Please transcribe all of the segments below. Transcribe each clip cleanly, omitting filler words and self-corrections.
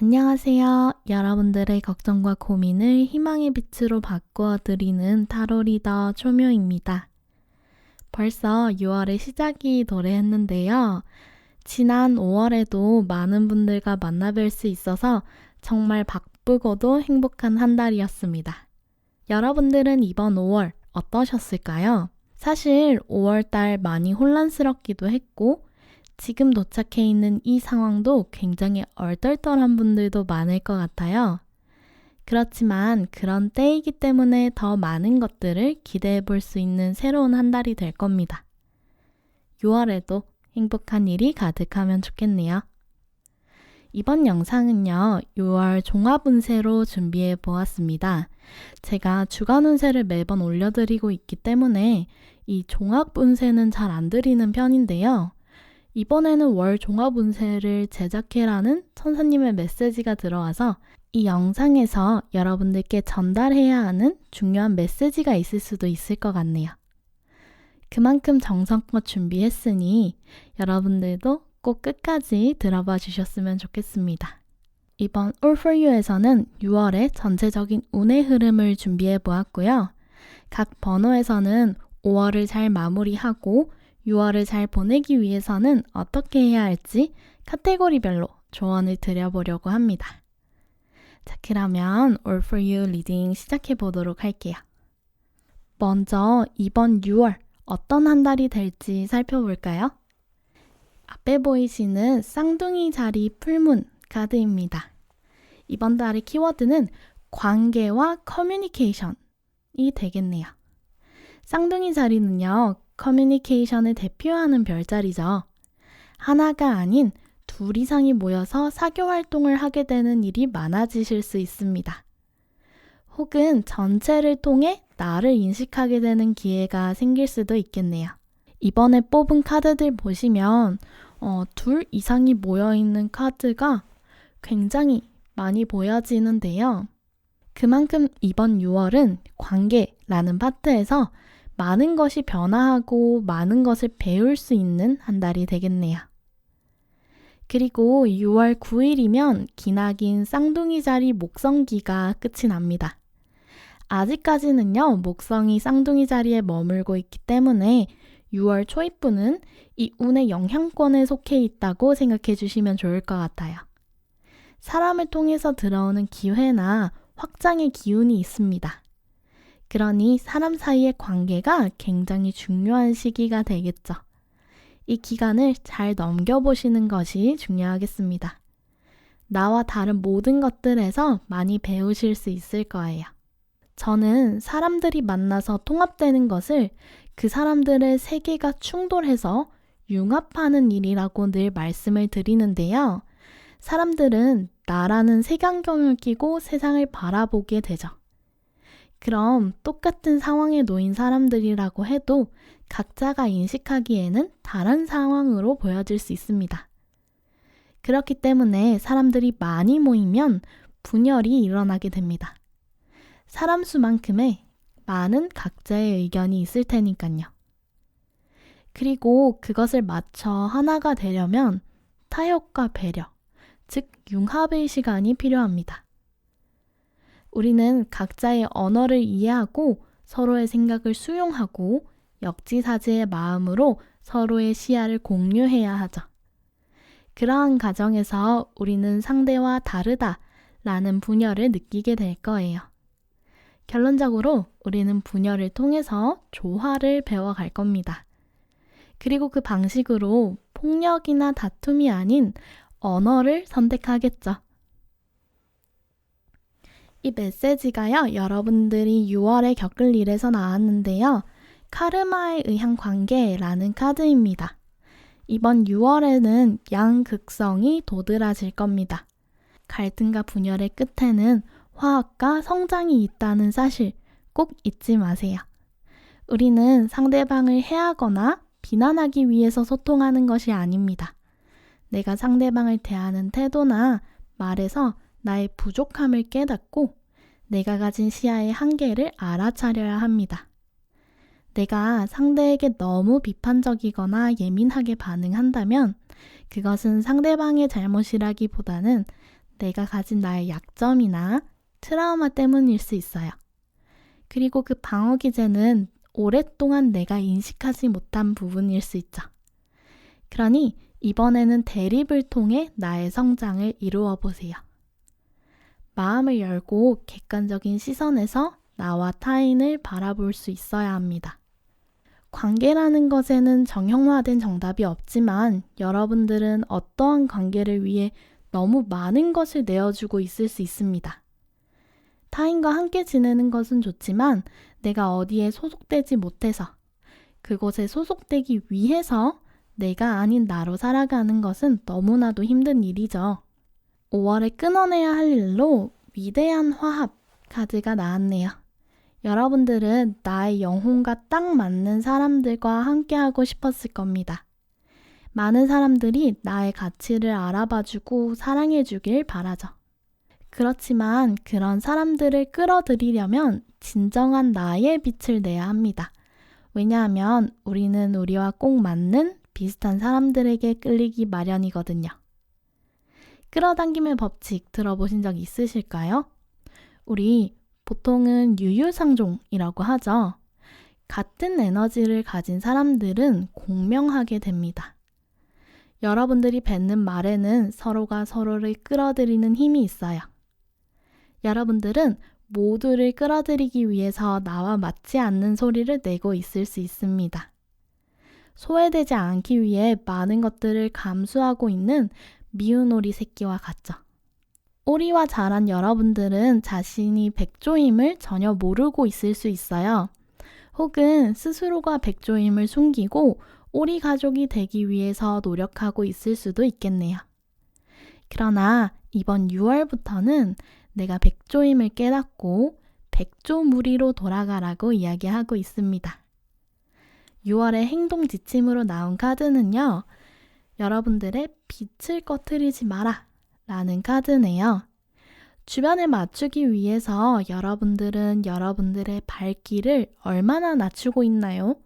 안녕하세요. 여러분들의 걱정과 고민을 희망의 빛으로 바꾸어 드리는 타로 리더 초묘입니다. 벌써 6월의 시작이 도래했는데요. 지난 5월에도 많은 분들과 만나뵐 수 있어서 정말 바쁘고도 행복한 한 달이었습니다. 여러분들은 이번 5월 어떠셨을까요? 사실 5월달 많이 혼란스럽기도 했고 지금 도착해 있는 이 상황도 굉장히 얼떨떨한 분들도 많을 것 같아요. 그렇지만 그런 때이기 때문에 더 많은 것들을 기대해 볼 수 있는 새로운 한 달이 될 겁니다. 6월에도 행복한 일이 가득하면 좋겠네요. 이번 영상은요, 6월 종합운세로 준비해 보았습니다. 제가 주간 운세를 매번 올려드리고 있기 때문에 이 종합운세는 잘 안 드리는 편인데요. 이번에는 월 종합운세를 제작해라는 천사님의 메시지가 들어와서 이 영상에서 여러분들께 전달해야 하는 중요한 메시지가 있을 수도 있을 것 같네요. 그만큼 정성껏 준비했으니 여러분들도 꼭 끝까지 들어봐 주셨으면 좋겠습니다. 이번 All For You에서는 6월의 전체적인 운의 흐름을 준비해 보았고요. 각 번호에서는 5월을 잘 마무리하고 6월을 잘 보내기 위해서는 어떻게 해야 할지 카테고리별로 조언을 드려보려고 합니다. 자, 그러면 All For You 리딩 시작해 보도록 할게요. 먼저 이번 6월 어떤 한 달이 될지 살펴볼까요? 앞에 보이시는 쌍둥이 자리 풀문 카드입니다. 이번 달의 키워드는 관계와 커뮤니케이션이 되겠네요. 쌍둥이 자리는요, 커뮤니케이션을 대표하는 별자리죠. 하나가 아닌 둘 이상이 모여서 사교 활동을 하게 되는 일이 많아지실 수 있습니다. 혹은 전체를 통해 나를 인식하게 되는 기회가 생길 수도 있겠네요. 이번에 뽑은 카드들 보시면 둘 이상이 모여있는 카드가 굉장히 많이 보여지는데요. 그만큼 이번 6월은 관계라는 파트에서 많은 것이 변화하고 많은 것을 배울 수 있는 한 달이 되겠네요. 그리고 6월 9일이면 기나긴 쌍둥이 자리 목성기가 끝이 납니다. 아직까지는요, 목성이 쌍둥이 자리에 머물고 있기 때문에 6월 초입부는 이 운의 영향권에 속해 있다고 생각해 주시면 좋을 것 같아요. 사람을 통해서 들어오는 기회나 확장의 기운이 있습니다. 그러니 사람 사이의 관계가 굉장히 중요한 시기가 되겠죠. 이 기간을 잘 넘겨보시는 것이 중요하겠습니다. 나와 다른 모든 것들에서 많이 배우실 수 있을 거예요. 저는 사람들이 만나서 통합되는 것을 그 사람들의 세계가 충돌해서 융합하는 일이라고 늘 말씀을 드리는데요. 사람들은 나라는 색안경을 끼고 세상을 바라보게 되죠. 그럼 똑같은 상황에 놓인 사람들이라고 해도 각자가 인식하기에는 다른 상황으로 보여질 수 있습니다. 그렇기 때문에 사람들이 많이 모이면 분열이 일어나게 됩니다. 사람 수만큼의 많은 각자의 의견이 있을 테니까요. 그리고 그것을 맞춰 하나가 되려면 타협과 배려, 즉 융합의 시간이 필요합니다. 우리는 각자의 언어를 이해하고 서로의 생각을 수용하고 역지사지의 마음으로 서로의 시야를 공유해야 하죠. 그러한 과정에서 우리는 상대와 다르다라는 분열을 느끼게 될 거예요. 결론적으로 우리는 분열을 통해서 조화를 배워갈 겁니다. 그리고 그 방식으로 폭력이나 다툼이 아닌 언어를 선택하겠죠. 이 메시지가요, 여러분들이 6월에 겪을 일에서 나왔는데요. 카르마에 의한 관계라는 카드입니다. 이번 6월에는 양극성이 도드라질 겁니다. 갈등과 분열의 끝에는 화합과 성장이 있다는 사실 꼭 잊지 마세요. 우리는 상대방을 해하거나 비난하기 위해서 소통하는 것이 아닙니다. 내가 상대방을 대하는 태도나 말에서 나의 부족함을 깨닫고 내가 가진 시야의 한계를 알아차려야 합니다. 내가 상대에게 너무 비판적이거나 예민하게 반응한다면 그것은 상대방의 잘못이라기보다는 내가 가진 나의 약점이나 트라우마 때문일 수 있어요. 그리고 그 방어 기제는 오랫동안 내가 인식하지 못한 부분일 수 있죠. 그러니 이번에는 대립을 통해 나의 성장을 이루어 보세요. 마음을 열고 객관적인 시선에서 나와 타인을 바라볼 수 있어야 합니다. 관계라는 것에는 정형화된 정답이 없지만 여러분들은 어떠한 관계를 위해 너무 많은 것을 내어주고 있을 수 있습니다. 타인과 함께 지내는 것은 좋지만 내가 어디에 소속되지 못해서 그곳에 소속되기 위해서 내가 아닌 나로 살아가는 것은 너무나도 힘든 일이죠. 5월에 끊어내야 할 일로 위대한 화합 카드가 나왔네요. 여러분들은 나의 영혼과 딱 맞는 사람들과 함께하고 싶었을 겁니다. 많은 사람들이 나의 가치를 알아봐주고 사랑해주길 바라죠. 그렇지만 그런 사람들을 끌어들이려면 진정한 나의 빛을 내야 합니다. 왜냐하면 우리는 우리와 꼭 맞는 비슷한 사람들에게 끌리기 마련이거든요. 끌어당김의 법칙 들어보신 적 있으실까요? 우리 보통은 유유상종이라고 하죠. 같은 에너지를 가진 사람들은 공명하게 됩니다. 여러분들이 뱉는 말에는 서로가 서로를 끌어들이는 힘이 있어요. 여러분들은 모두를 끌어들이기 위해서 나와 맞지 않는 소리를 내고 있을 수 있습니다. 소외되지 않기 위해 많은 것들을 감수하고 있는 미운 오리 새끼와 같죠. 오리와 자란 여러분들은 자신이 백조임을 전혀 모르고 있을 수 있어요. 혹은 스스로가 백조임을 숨기고 오리 가족이 되기 위해서 노력하고 있을 수도 있겠네요. 그러나 이번 6월부터는 내가 백조임을 깨닫고 백조무리로 돌아가라고 이야기하고 있습니다. 6월의 행동 지침으로 나온 카드는요. 여러분들의 빛을 꺼트리지 마라 라는 카드네요. 주변에 맞추기 위해서 여러분들은 여러분들의 발길을 얼마나 낮추고 있나요?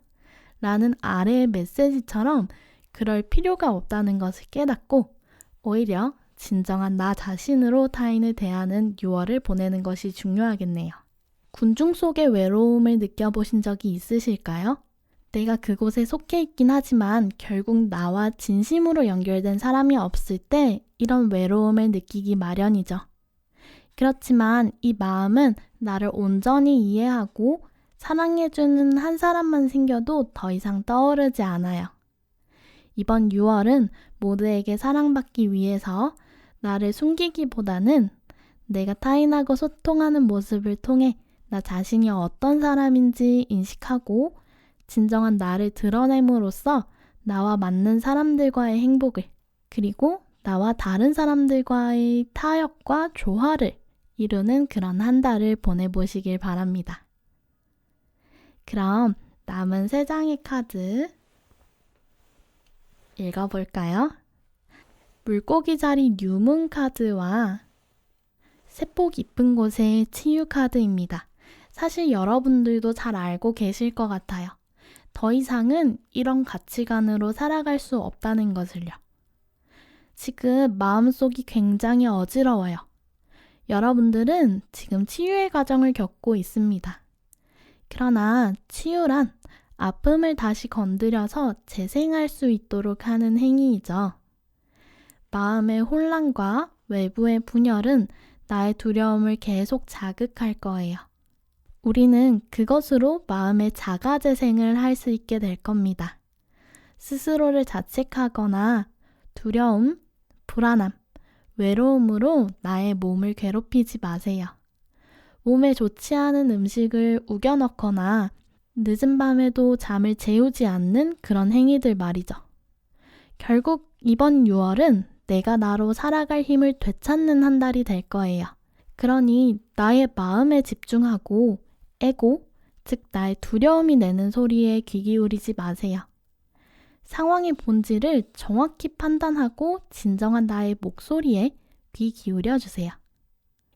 라는 아래의 메시지처럼 그럴 필요가 없다는 것을 깨닫고 오히려 진정한 나 자신으로 타인을 대하는 6월을 보내는 것이 중요하겠네요. 군중 속의 외로움을 느껴보신 적이 있으실까요? 내가 그곳에 속해 있긴 하지만 결국 나와 진심으로 연결된 사람이 없을 때 이런 외로움을 느끼기 마련이죠. 그렇지만 이 마음은 나를 온전히 이해하고 사랑해주는 한 사람만 생겨도 더 이상 떠오르지 않아요. 이번 6월은 모두에게 사랑받기 위해서 나를 숨기기보다는 내가 타인하고 소통하는 모습을 통해 나 자신이 어떤 사람인지 인식하고 진정한 나를 드러냄으로써 나와 맞는 사람들과의 행복을 그리고 나와 다른 사람들과의 타협과 조화를 이루는 그런 한 달을 보내보시길 바랍니다. 그럼 남은 3장의 카드 읽어볼까요? 물고기 자리 뉴문 카드와 세포 깊은 곳의 치유 카드입니다. 사실 여러분들도 잘 알고 계실 것 같아요. 더 이상은 이런 가치관으로 살아갈 수 없다는 것을요. 지금 마음속이 굉장히 어지러워요. 여러분들은 지금 치유의 과정을 겪고 있습니다. 그러나 치유란 아픔을 다시 건드려서 재생할 수 있도록 하는 행위이죠. 마음의 혼란과 외부의 분열은 나의 두려움을 계속 자극할 거예요. 우리는 그것으로 마음의 자가재생을 할 수 있게 될 겁니다. 스스로를 자책하거나 두려움, 불안함, 외로움으로 나의 몸을 괴롭히지 마세요. 몸에 좋지 않은 음식을 우겨 넣거나 늦은 밤에도 잠을 재우지 않는 그런 행위들 말이죠. 결국 이번 6월은 내가 나로 살아갈 힘을 되찾는 한 달이 될 거예요. 그러니 나의 마음에 집중하고 에고, 즉 나의 두려움이 내는 소리에 귀 기울이지 마세요. 상황의 본질을 정확히 판단하고 진정한 나의 목소리에 귀 기울여 주세요.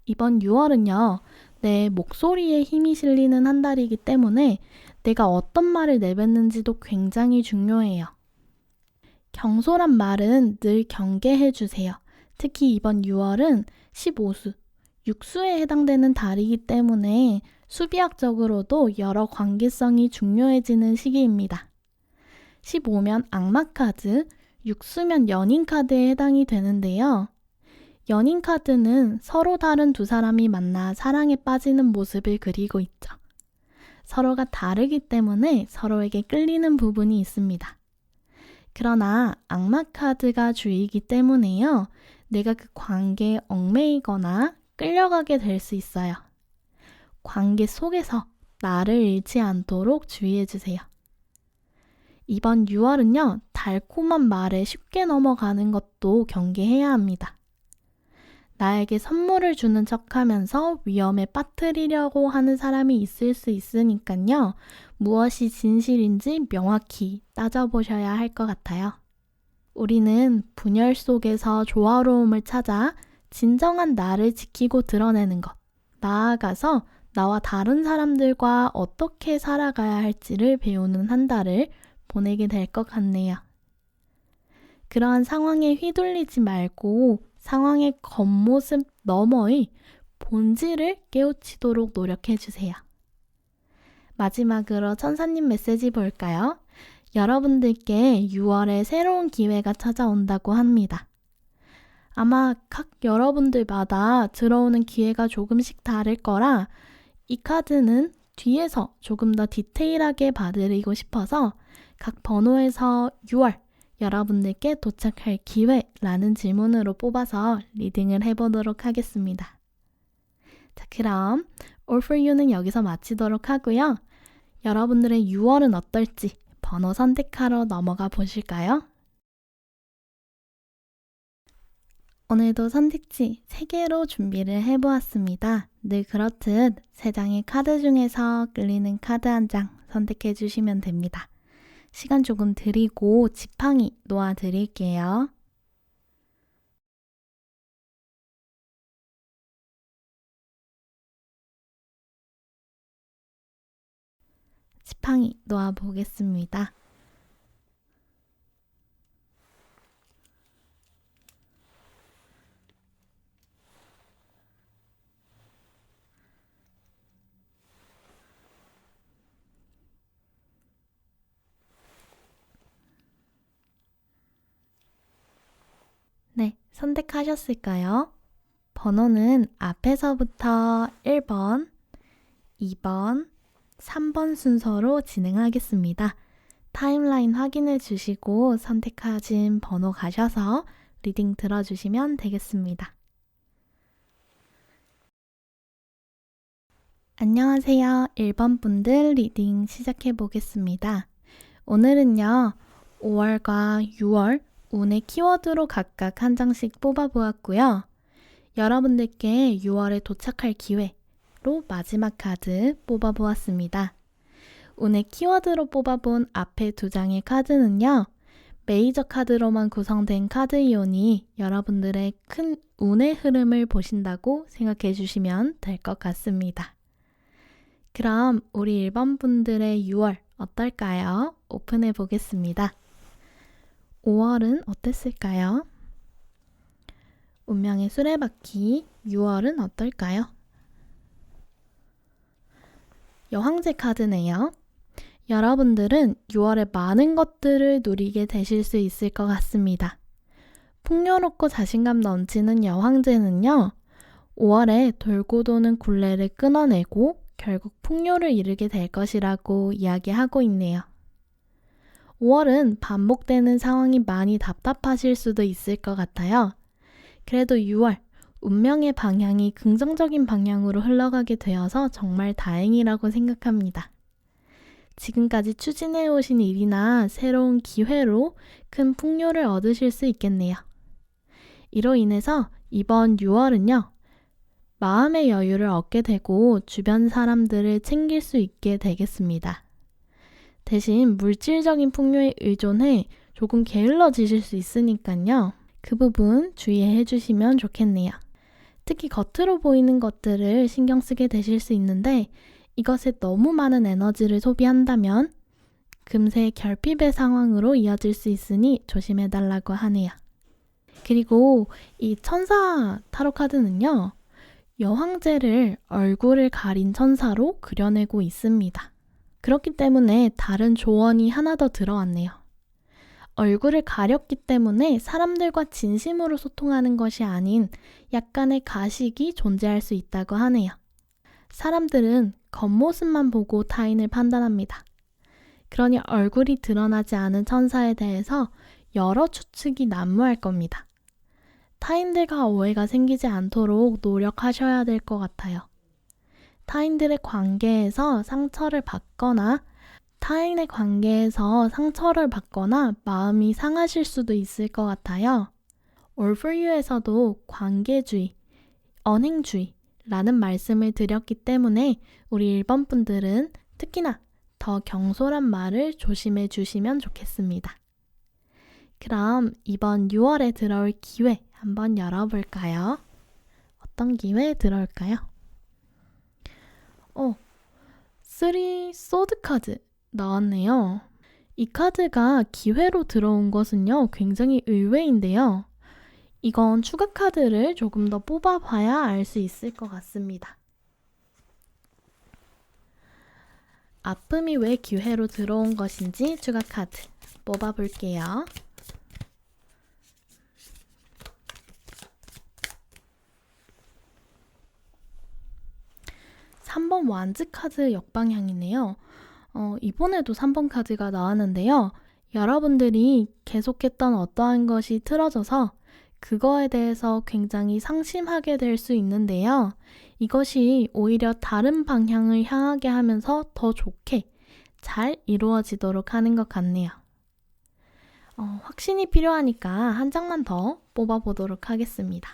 이번 6월은요, 내 목소리에 힘이 실리는 한 달이기 때문에 내가 어떤 말을 내뱉는지도 굉장히 중요해요. 경솔한 말은 늘 경계해 주세요. 특히 이번 6월은 15수, 육수에 해당되는 달이기 때문에 수비학적으로도 여러 관계성이 중요해지는 시기입니다. 15면 악마 카드, 육수면 연인 카드에 해당이 되는데요. 연인 카드는 서로 다른 두 사람이 만나 사랑에 빠지는 모습을 그리고 있죠. 서로가 다르기 때문에 서로에게 끌리는 부분이 있습니다. 그러나 악마 카드가 주이기 때문에요. 내가 그 관계에 얽매이거나 끌려가게 될 수 있어요. 관계 속에서 나를 잃지 않도록 주의해주세요. 이번 6월은요, 달콤한 말에 쉽게 넘어가는 것도 경계해야 합니다. 나에게 선물을 주는 척하면서 위험에 빠뜨리려고 하는 사람이 있을 수 있으니까요. 무엇이 진실인지 명확히 따져보셔야 할 것 같아요. 우리는 분열 속에서 조화로움을 찾아 진정한 나를 지키고 드러내는 것, 나아가서 나와 다른 사람들과 어떻게 살아가야 할지를 배우는 한 달을 보내게 될 것 같네요. 그러한 상황에 휘둘리지 말고 상황의 겉모습 너머의 본질을 깨우치도록 노력해주세요. 마지막으로 천사님 메시지 볼까요? 여러분들께 6월에 새로운 기회가 찾아온다고 합니다. 아마 각 여러분들마다 들어오는 기회가 조금씩 다를 거라 이 카드는 뒤에서 조금 더 디테일하게 봐드리고 싶어서 각 번호에서 6월 여러분들께 도착할 기회라는 질문으로 뽑아서 리딩을 해보도록 하겠습니다. 자, 그럼 All for You는 여기서 마치도록 하고요. 여러분들의 6월은 어떨지 번호 선택하러 넘어가 보실까요? 오늘도 선택지 3개로 준비를 해보았습니다. 늘 그렇듯 3장의 카드 중에서 끌리는 카드 한 장 선택해 주시면 됩니다. 시간 조금 드리고 지팡이 놓아드릴게요. 지팡이 놓아보겠습니다. 네, 선택하셨을까요? 번호는 앞에서부터 1번, 2번, 3번 순서로 진행하겠습니다. 타임라인 확인해 주시고 선택하신 번호 가셔서 리딩 들어주시면 되겠습니다. 안녕하세요. 1번 분들 리딩 시작해 보겠습니다. 오늘은요, 5월과 6월 운의 키워드로 각각 한 장씩 뽑아보았고요. 여러분들께 6월에 도착할 기회로 마지막 카드 뽑아보았습니다. 운의 키워드로 뽑아본 앞에 2장의 카드는요. 메이저 카드로만 구성된 카드 이온이 여러분들의 큰 운의 흐름을 보신다고 생각해 주시면 될 것 같습니다. 그럼 우리 1번 분들의 6월 어떨까요? 오픈해 보겠습니다. 5월은 어땠을까요? 운명의 수레바퀴 6월은 어떨까요? 여왕제 카드네요. 여러분들은 6월에 많은 것들을 누리게 되실 수 있을 것 같습니다. 풍요롭고 자신감 넘치는 여왕제는요. 5월에 돌고 도는 굴레를 끊어내고 결국 풍요를 이루게 될 것이라고 이야기하고 있네요. 5월은 반복되는 상황이 많이 답답하실 수도 있을 것 같아요. 그래도 6월, 운명의 방향이 긍정적인 방향으로 흘러가게 되어서 정말 다행이라고 생각합니다. 지금까지 추진해 오신 일이나 새로운 기회로 큰 풍요를 얻으실 수 있겠네요. 이로 인해서 이번 6월은요. 마음의 여유를 얻게 되고 주변 사람들을 챙길 수 있게 되겠습니다. 대신 물질적인 풍요에 의존해 조금 게을러지실 수 있으니까요. 그 부분 주의해 주시면 좋겠네요. 특히 겉으로 보이는 것들을 신경 쓰게 되실 수 있는데 이것에 너무 많은 에너지를 소비한다면 금세 결핍의 상황으로 이어질 수 있으니 조심해 달라고 하네요. 그리고 이 천사 타로 카드는요, 여황제를 얼굴을 가린 천사로 그려내고 있습니다. 그렇기 때문에 다른 조언이 하나 더 들어왔네요. 얼굴을 가렸기 때문에 사람들과 진심으로 소통하는 것이 아닌 약간의 가식이 존재할 수 있다고 하네요. 사람들은 겉모습만 보고 타인을 판단합니다. 그러니 얼굴이 드러나지 않은 천사에 대해서 여러 추측이 난무할 겁니다. 타인들과 오해가 생기지 않도록 노력하셔야 될 것 같아요. 타인의 관계에서 상처를 받거나 마음이 상하실 수도 있을 것 같아요. All for You에서도 관계주의, 언행주의라는 말씀을 드렸기 때문에 우리 1번 분들은 특히나 더 경솔한 말을 조심해 주시면 좋겠습니다. 그럼 이번 6월에 들어올 기회 한번 열어볼까요? 어떤 기회 들어올까요? 3 소드 카드 나왔네요. 이 카드가 기회로 들어온 것은요, 굉장히 의외인데요. 이건 추가 카드를 조금 더 뽑아봐야 알 수 있을 것 같습니다. 아픔이 왜 기회로 들어온 것인지 추가 카드 뽑아볼게요. 3번 완즈 카드 역방향이네요. 이번에도 3번 카드가 나왔는데요. 여러분들이 계속했던 어떠한 것이 틀어져서 그거에 대해서 굉장히 상심하게 될 수 있는데요. 이것이 오히려 다른 방향을 향하게 하면서 더 좋게 잘 이루어지도록 하는 것 같네요. 확신이 필요하니까 한 장만 더 뽑아보도록 하겠습니다.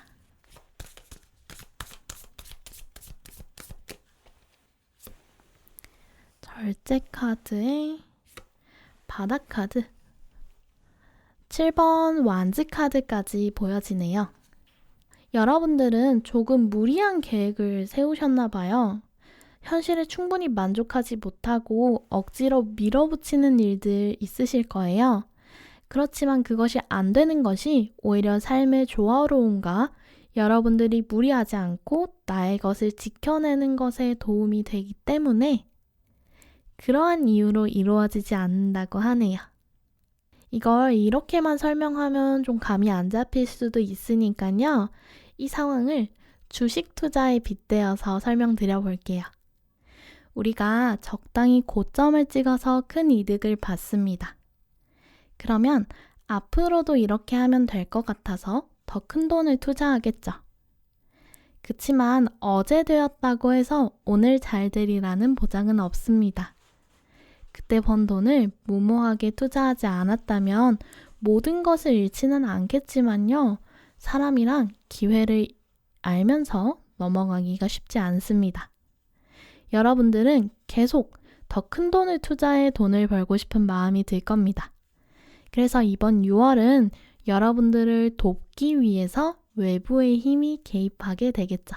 절제 카드에 바닥 카드, 7번 완즈 카드까지 보여지네요. 여러분들은 조금 무리한 계획을 세우셨나 봐요. 현실에 충분히 만족하지 못하고 억지로 밀어붙이는 일들 있으실 거예요. 그렇지만 그것이 안 되는 것이 오히려 삶의 조화로움과 여러분들이 무리하지 않고 나의 것을 지켜내는 것에 도움이 되기 때문에 그러한 이유로 이루어지지 않는다고 하네요. 이걸 이렇게만 설명하면 좀 감이 안 잡힐 수도 있으니까요. 이 상황을 주식 투자에 빗대어서 설명드려 볼게요. 우리가 적당히 고점을 찍어서 큰 이득을 받습니다. 그러면 앞으로도 이렇게 하면 될 것 같아서 더 큰 돈을 투자하겠죠. 그치만 어제 되었다고 해서 오늘 잘 되리라는 보장은 없습니다. 그때 번 돈을 무모하게 투자하지 않았다면 모든 것을 잃지는 않겠지만요. 사람이란 기회를 알면서 넘어가기가 쉽지 않습니다. 여러분들은 계속 더 큰 돈을 투자해 돈을 벌고 싶은 마음이 들 겁니다. 그래서 이번 6월은 여러분들을 돕기 위해서 외부의 힘이 개입하게 되겠죠.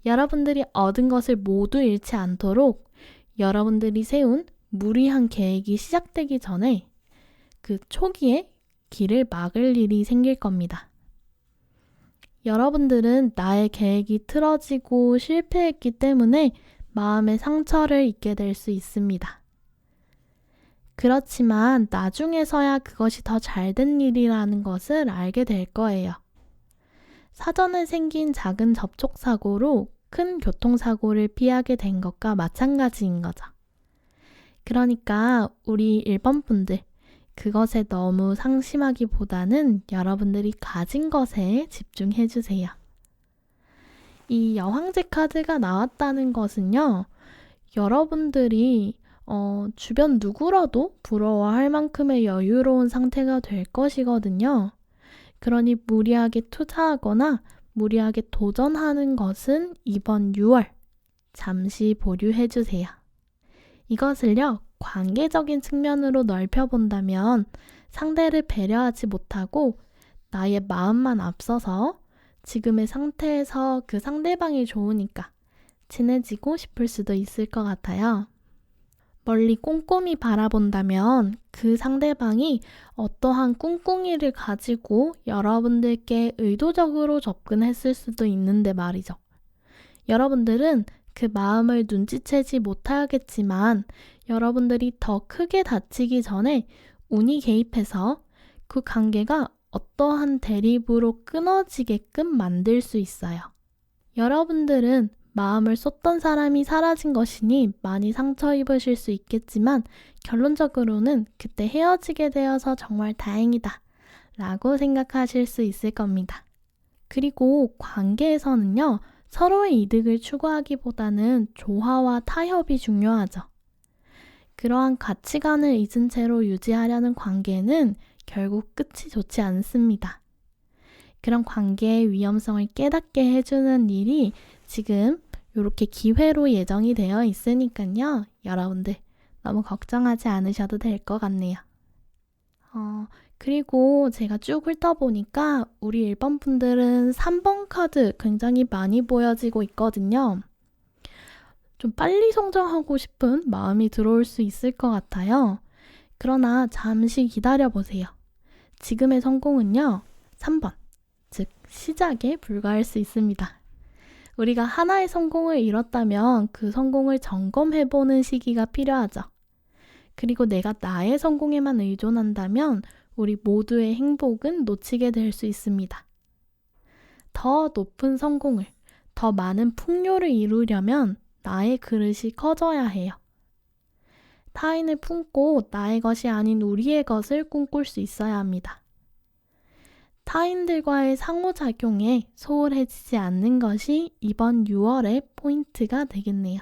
여러분들이 얻은 것을 모두 잃지 않도록 여러분들이 세운 무리한 계획이 시작되기 전에 그 초기에 길을 막을 일이 생길 겁니다. 여러분들은 나의 계획이 틀어지고 실패했기 때문에 마음의 상처를 입게 될 수 있습니다. 그렇지만 나중에서야 그것이 더 잘된 일이라는 것을 알게 될 거예요. 사전에 생긴 작은 접촉사고로 큰 교통사고를 피하게 된 것과 마찬가지인 거죠. 그러니까 우리 1번 분들, 그것에 너무 상심하기보다는 여러분들이 가진 것에 집중해 주세요. 이 여황제 카드가 나왔다는 것은요, 여러분들이 주변 누구라도 부러워할 만큼의 여유로운 상태가 될 것이거든요. 그러니 무리하게 투자하거나 무리하게 도전하는 것은 이번 6월 잠시 보류해 주세요. 이것을요, 관계적인 측면으로 넓혀본다면 상대를 배려하지 못하고 나의 마음만 앞서서 지금의 상태에서 그 상대방이 좋으니까 친해지고 싶을 수도 있을 것 같아요. 멀리 꼼꼼히 바라본다면 그 상대방이 어떠한 꿍꿍이를 가지고 여러분들께 의도적으로 접근했을 수도 있는데 말이죠. 여러분들은 그 마음을 눈치채지 못하겠지만 여러분들이 더 크게 다치기 전에 운이 개입해서 그 관계가 어떠한 대립으로 끊어지게끔 만들 수 있어요. 여러분들은 마음을 쏟던 사람이 사라진 것이니 많이 상처 입으실 수 있겠지만 결론적으로는 그때 헤어지게 되어서 정말 다행이다 라고 생각하실 수 있을 겁니다. 그리고 관계에서는요, 서로의 이득을 추구하기보다는 조화와 타협이 중요하죠. 그러한 가치관을 잊은 채로 유지하려는 관계는 결국 끝이 좋지 않습니다. 그런 관계의 위험성을 깨닫게 해주는 일이 지금 이렇게 기회로 예정이 되어 있으니까요. 여러분들 너무 걱정하지 않으셔도 될 것 같네요. 그리고 제가 쭉 훑어보니까 우리 1번 분들은 3번 카드 굉장히 많이 보여지고 있거든요. 좀 빨리 성장하고 싶은 마음이 들어올 수 있을 것 같아요. 그러나 잠시 기다려보세요. 지금의 성공은요, 3번, 즉 시작에 불과할 수 있습니다. 우리가 하나의 성공을 이뤘다면 그 성공을 점검해보는 시기가 필요하죠. 그리고 내가 나의 성공에만 의존한다면 우리 모두의 행복은 놓치게 될 수 있습니다. 더 높은 성공을, 더 많은 풍요를 이루려면 나의 그릇이 커져야 해요. 타인을 품고 나의 것이 아닌 우리의 것을 꿈꿀 수 있어야 합니다. 타인들과의 상호작용에 소홀해지지 않는 것이 이번 6월의 포인트가 되겠네요.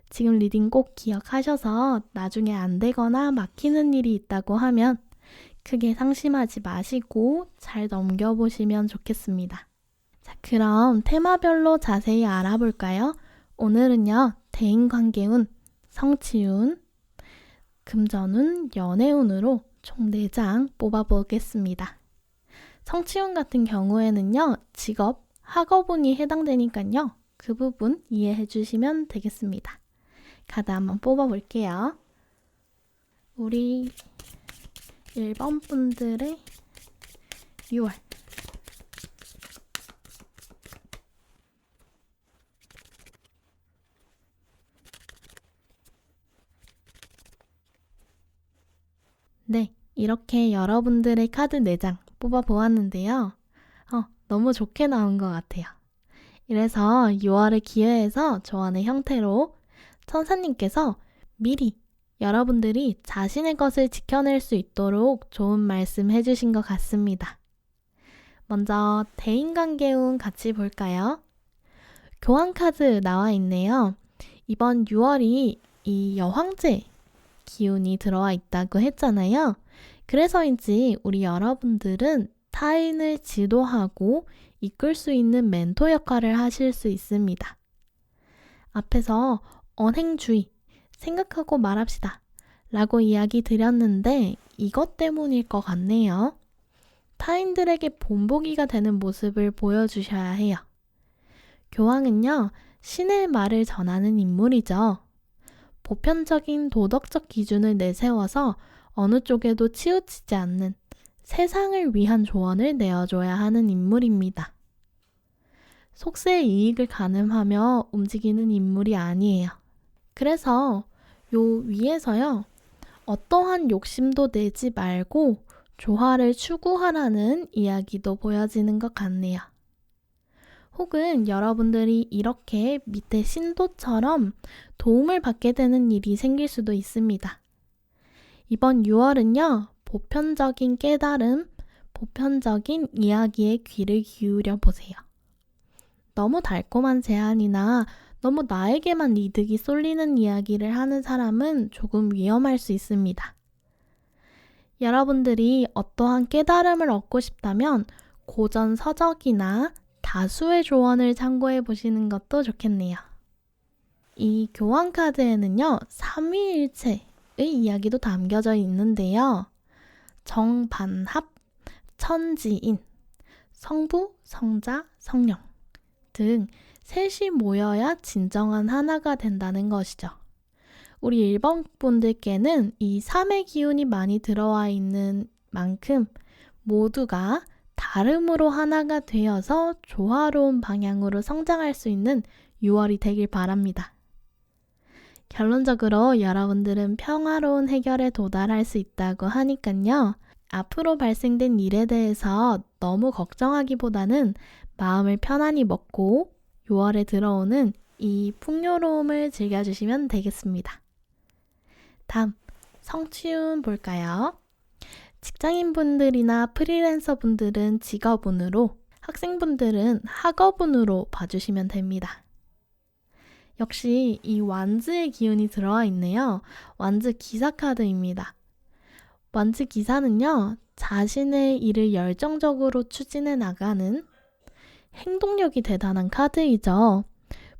지금 리딩 꼭 기억하셔서 나중에 안 되거나 막히는 일이 있다고 하면 크게 상심하지 마시고 잘 넘겨보시면 좋겠습니다. 자, 그럼 테마별로 자세히 알아볼까요? 오늘은요, 대인관계운, 성취운, 금전운, 연애운으로 총 4장 뽑아보겠습니다. 성취운 같은 경우에는요, 직업, 학업운이 해당되니까요, 그 부분 이해해 주시면 되겠습니다. 카드 한번 뽑아볼게요. 우리 1번 분들의 6월. 네, 이렇게 여러분들의 카드 4장 뽑아보았는데요. 너무 좋게 나온 것 같아요. 이래서 6월을 기회해서 조언의 형태로 천사님께서 미리 여러분들이 자신의 것을 지켜낼 수 있도록 좋은 말씀 해주신 것 같습니다. 먼저 대인관계운 같이 볼까요? 교환 카드 나와 있네요. 이번 6월이 이 여황제 기운이 들어와 있다고 했잖아요. 그래서인지 우리 여러분들은 타인을 지도하고 이끌 수 있는 멘토 역할을 하실 수 있습니다. 앞에서 언행주의, 생각하고 말합시다 라고 이야기 드렸는데 이것 때문일 것 같네요. 타인들에게 본보기가 되는 모습을 보여주셔야 해요. 교황은요, 신의 말을 전하는 인물이죠. 보편적인 도덕적 기준을 내세워서 어느 쪽에도 치우치지 않는 세상을 위한 조언을 내어줘야 하는 인물입니다. 속세의 이익을 가늠하며 움직이는 인물이 아니에요. 그래서 요 위에서요, 어떠한 욕심도 내지 말고 조화를 추구하라는 이야기도 보여지는 것 같네요. 혹은 여러분들이 이렇게 밑에 신도처럼 도움을 받게 되는 일이 생길 수도 있습니다. 이번 6월은요, 보편적인 깨달음, 보편적인 이야기에 귀를 기울여 보세요. 너무 달콤한 제안이나 너무 나에게만 이득이 쏠리는 이야기를 하는 사람은 조금 위험할 수 있습니다. 여러분들이 어떠한 깨달음을 얻고 싶다면 고전 서적이나 다수의 조언을 참고해 보시는 것도 좋겠네요. 이 교환 카드에는요, 삼위일체의 이야기도 담겨져 있는데요. 정반합, 천지인, 성부, 성자, 성령 등 셋이 모여야 진정한 하나가 된다는 것이죠. 우리 1번 분들께는 이 3의 기운이 많이 들어와 있는 만큼 모두가 다름으로 하나가 되어서 조화로운 방향으로 성장할 수 있는 6월이 되길 바랍니다. 결론적으로 여러분들은 평화로운 해결에 도달할 수 있다고 하니깐요. 앞으로 발생된 일에 대해서 너무 걱정하기보다는 마음을 편안히 먹고 6월에 들어오는 이 풍요로움을 즐겨주시면 되겠습니다. 다음, 성취운 볼까요? 직장인분들이나 프리랜서분들은 직업운으로, 학생분들은 학업운으로 봐주시면 됩니다. 역시 이 완즈의 기운이 들어와 있네요. 완즈 기사 카드입니다. 완즈 기사는요, 자신의 일을 열정적으로 추진해 나가는 행동력이 대단한 카드이죠.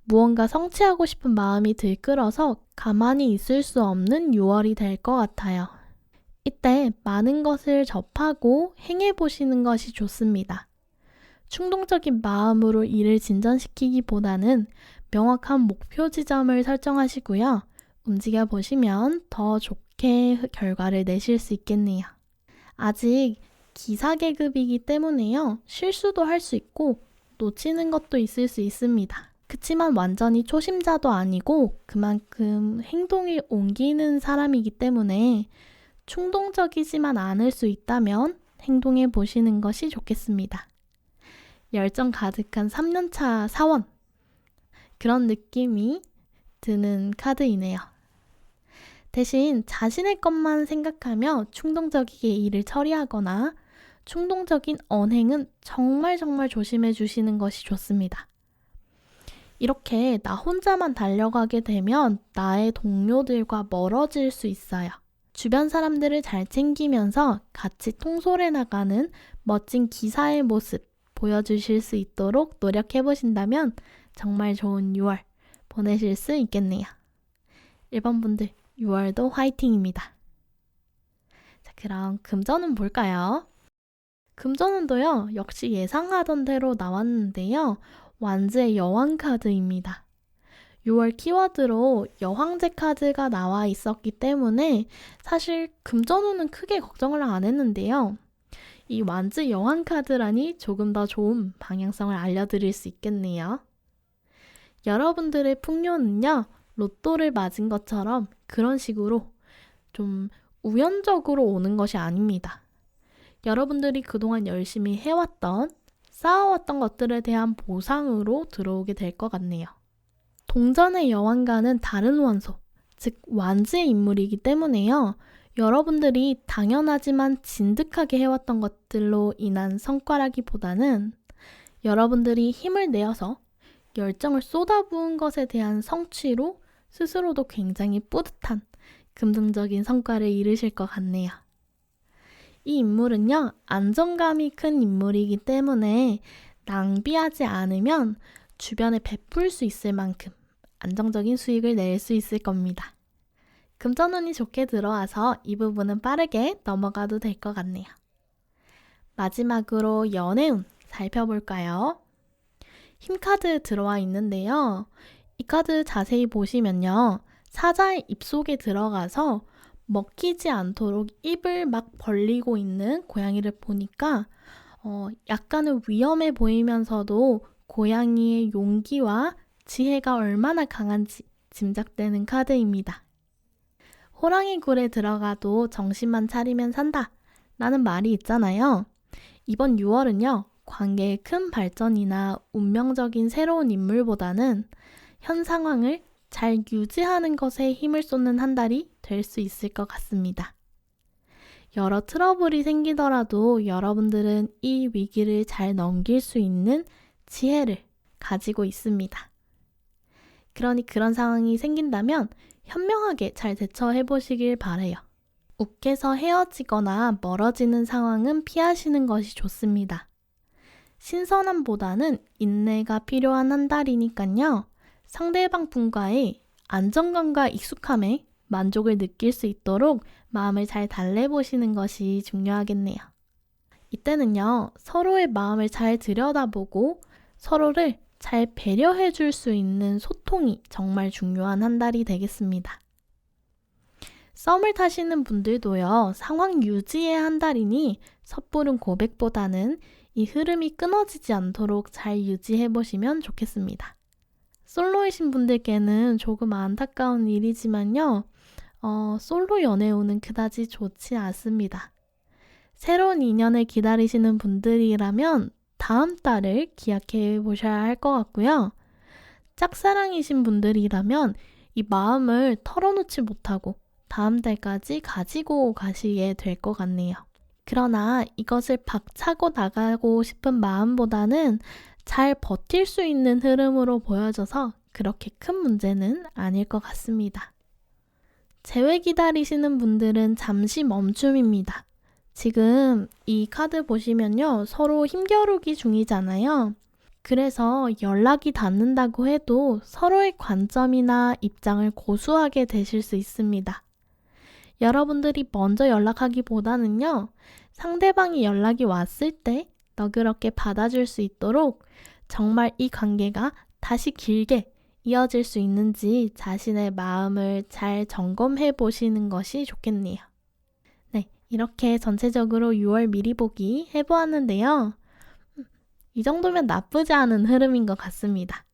무언가 성취하고 싶은 마음이 들끓어서 가만히 있을 수 없는 6월이 될 것 같아요. 이때 많은 것을 접하고 행해보시는 것이 좋습니다. 충동적인 마음으로 일을 진전시키기보다는 명확한 목표 지점을 설정하시고요. 움직여보시면 더 좋게 결과를 내실 수 있겠네요. 아직 기사 계급이기 때문에요. 실수도 할 수 있고 놓치는 것도 있을 수 있습니다. 그치만 완전히 초심자도 아니고 그만큼 행동을 옮기는 사람이기 때문에 충동적이지만 않을 수 있다면 행동해 보시는 것이 좋겠습니다. 열정 가득한 3년차 사원, 그런 느낌이 드는 카드이네요. 대신 자신의 것만 생각하며 충동적이게 일을 처리하거나 충동적인 언행은 정말 조심해 주시는 것이 좋습니다. 이렇게 나 혼자만 달려가게 되면 나의 동료들과 멀어질 수 있어요. 주변 사람들을 잘 챙기면서 같이 통솔해 나가는 멋진 기사의 모습 보여주실 수 있도록 노력해 보신다면 정말 좋은 6월 보내실 수 있겠네요. 1번 분들 6월도 화이팅입니다. 자, 그럼 금전운 볼까요? 금전운도요, 역시 예상하던 대로 나왔는데요. 완즈의 여왕 카드입니다. 6월 키워드로 여황제 카드가 나와 있었기 때문에 사실 금전운은 크게 걱정을 안 했는데요. 이 완즈 여왕 카드라니 조금 더 좋은 방향성을 알려드릴 수 있겠네요. 여러분들의 풍요는요, 로또를 맞은 것처럼 그런 식으로 좀 우연적으로 오는 것이 아닙니다. 여러분들이 그동안 열심히 해왔던, 쌓아왔던 것들에 대한 보상으로 들어오게 될 것 같네요. 동전의 여왕과는 다른 원소, 즉 완즈의 인물이기 때문에요. 여러분들이 당연하지만 진득하게 해왔던 것들로 인한 성과라기보다는 여러분들이 힘을 내어서 열정을 쏟아부은 것에 대한 성취로 스스로도 굉장히 뿌듯한 긍정적인 성과를 이루실 것 같네요. 이 인물은요, 안정감이 큰 인물이기 때문에 낭비하지 않으면 주변에 베풀 수 있을 만큼 안정적인 수익을 낼 수 있을 겁니다. 금전운이 좋게 들어와서 이 부분은 빠르게 넘어가도 될 것 같네요. 마지막으로 연애운 살펴볼까요? 힘카드 들어와 있는데요. 이 카드 자세히 보시면요. 사자의 입속에 들어가서 먹히지 않도록 입을 막 벌리고 있는 고양이를 보니까 약간은 위험해 보이면서도 고양이의 용기와 지혜가 얼마나 강한지 짐작되는 카드입니다. 호랑이 굴에 들어가도 정신만 차리면 산다 라는 말이 있잖아요. 이번 6월은요. 관계의 큰 발전이나 운명적인 새로운 인물보다는 현 상황을 잘 유지하는 것에 힘을 쏟는 한 달이 될 수 있을 것 같습니다. 여러 트러블이 생기더라도 여러분들은 이 위기를 잘 넘길 수 있는 지혜를 가지고 있습니다. 그러니 그런 상황이 생긴다면 현명하게 잘 대처해 보시길 바라요. 욱해서 헤어지거나 멀어지는 상황은 피하시는 것이 좋습니다. 신선함보다는 인내가 필요한 한 달이니까요. 상대방 분과의 안정감과 익숙함에 만족을 느낄 수 있도록 마음을 잘 달래보시는 것이 중요하겠네요. 이때는요, 서로의 마음을 잘 들여다보고 서로를 잘 배려해 줄 수 있는 소통이 정말 중요한 한 달이 되겠습니다. 썸을 타시는 분들도요, 상황 유지에 한 달이니 섣부른 고백보다는 이 흐름이 끊어지지 않도록 잘 유지해 보시면 좋겠습니다. 솔로이신 분들께는 조금 안타까운 일이지만요, 솔로 연애운은 그다지 좋지 않습니다. 새로운 인연을 기다리시는 분들이라면 다음 달을 기약해 보셔야 할 것 같고요. 짝사랑이신 분들이라면 이 마음을 털어놓지 못하고 다음 달까지 가지고 가시게 될 것 같네요. 그러나 이것을 박차고 나가고 싶은 마음보다는 잘 버틸 수 있는 흐름으로 보여져서 그렇게 큰 문제는 아닐 것 같습니다. 재회 기다리시는 분들은 잠시 멈춤입니다. 지금 이 카드 보시면요, 서로 힘겨루기 중이잖아요. 그래서 연락이 닿는다고 해도 서로의 관점이나 입장을 고수하게 되실 수 있습니다. 여러분들이 먼저 연락하기보다는요, 상대방이 연락이 왔을 때 너그럽게 받아줄 수 있도록 정말 이 관계가 다시 길게 이어질 수 있는지 자신의 마음을 잘 점검해 보시는 것이 좋겠네요. 네, 이렇게 전체적으로 6월 미리 보기 해보았는데요. 이 정도면 나쁘지 않은 흐름인 것 같습니다.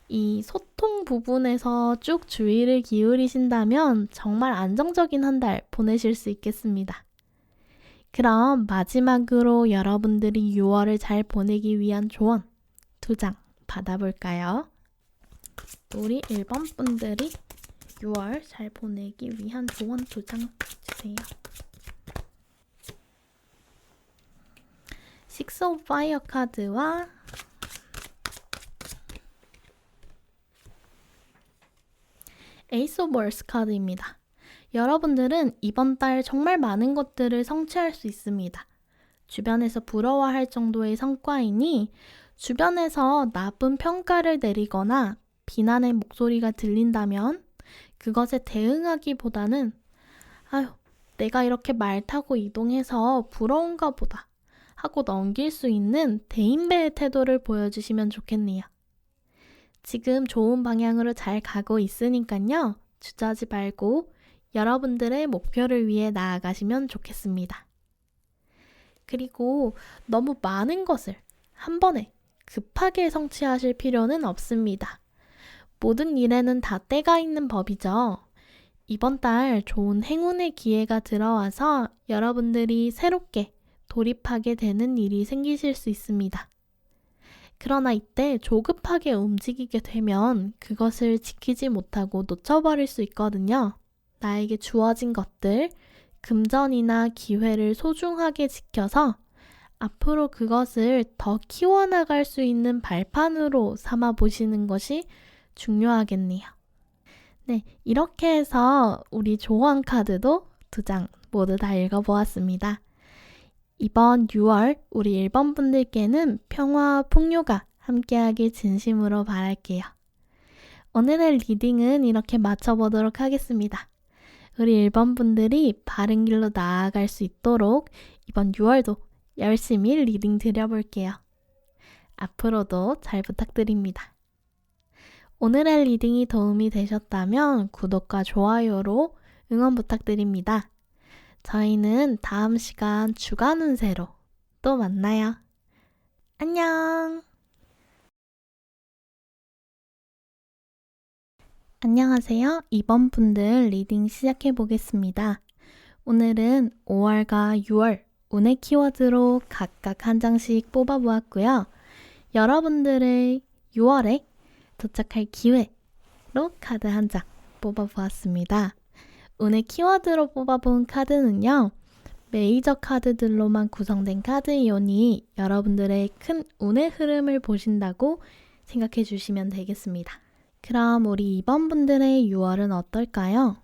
이 소통 부분에서 쭉 주의를 기울이신다면 정말 안정적인 한 달 보내실 수 있겠습니다. 그럼 마지막으로 여러분들이 6월을 잘 보내기 위한 조언 2장 받아볼까요? 우리 1번 분들이 6월 잘 보내기 위한 조언 2장 주세요. Six of Fire 카드와 Ace of Wands 카드입니다. 여러분들은 이번 달 정말 많은 것들을 성취할 수 있습니다. 주변에서 부러워할 정도의 성과이니 주변에서 나쁜 평가를 내리거나 비난의 목소리가 들린다면 그것에 대응하기보다는 아유, 내가 이렇게 말 타고 이동해서 부러운가 보다 하고 넘길 수 있는 대인배의 태도를 보여주시면 좋겠네요. 지금 좋은 방향으로 잘 가고 있으니까요. 주저하지 말고 여러분들의 목표를 위해 나아가시면 좋겠습니다. 그리고 너무 많은 것을 한 번에 급하게 성취하실 필요는 없습니다. 모든 일에는 다 때가 있는 법이죠. 이번 달 좋은 행운의 기회가 들어와서 여러분들이 새롭게 돌입하게 되는 일이 생기실 수 있습니다. 그러나 이때 조급하게 움직이게 되면 그것을 지키지 못하고 놓쳐버릴 수 있거든요. 나에게 주어진 것들, 금전이나 기회를 소중하게 지켜서 앞으로 그것을 더 키워나갈 수 있는 발판으로 삼아 보시는 것이 중요하겠네요. 네, 이렇게 해서 우리 조언 카드도 2장 모두 다 읽어보았습니다. 이번 6월 우리 1번 분들께는 평화와 풍요가 함께하길 진심으로 바랄게요. 오늘의 리딩은 이렇게 마쳐보도록 하겠습니다. 우리 1번 분들이 바른 길로 나아갈 수 있도록 이번 6월도 열심히 리딩 드려볼게요. 앞으로도 잘 부탁드립니다. 오늘의 리딩이 도움이 되셨다면 구독과 좋아요로 응원 부탁드립니다. 저희는 다음 시간 주간 운세로 또 만나요. 안녕! 안녕하세요. 2번 분들 리딩 시작해 보겠습니다. 오늘은 5월과 6월 운의 키워드로 각각 한 장씩 뽑아보았고요. 여러분들의 6월에 도착할 기회로 카드 한 장 뽑아보았습니다. 운의 키워드로 뽑아본 카드는요. 메이저 카드들로만 구성된 카드이오니 여러분들의 큰 운의 흐름을 보신다고 생각해 주시면 되겠습니다. 그럼 우리 2번 분들의 6월은 어떨까요?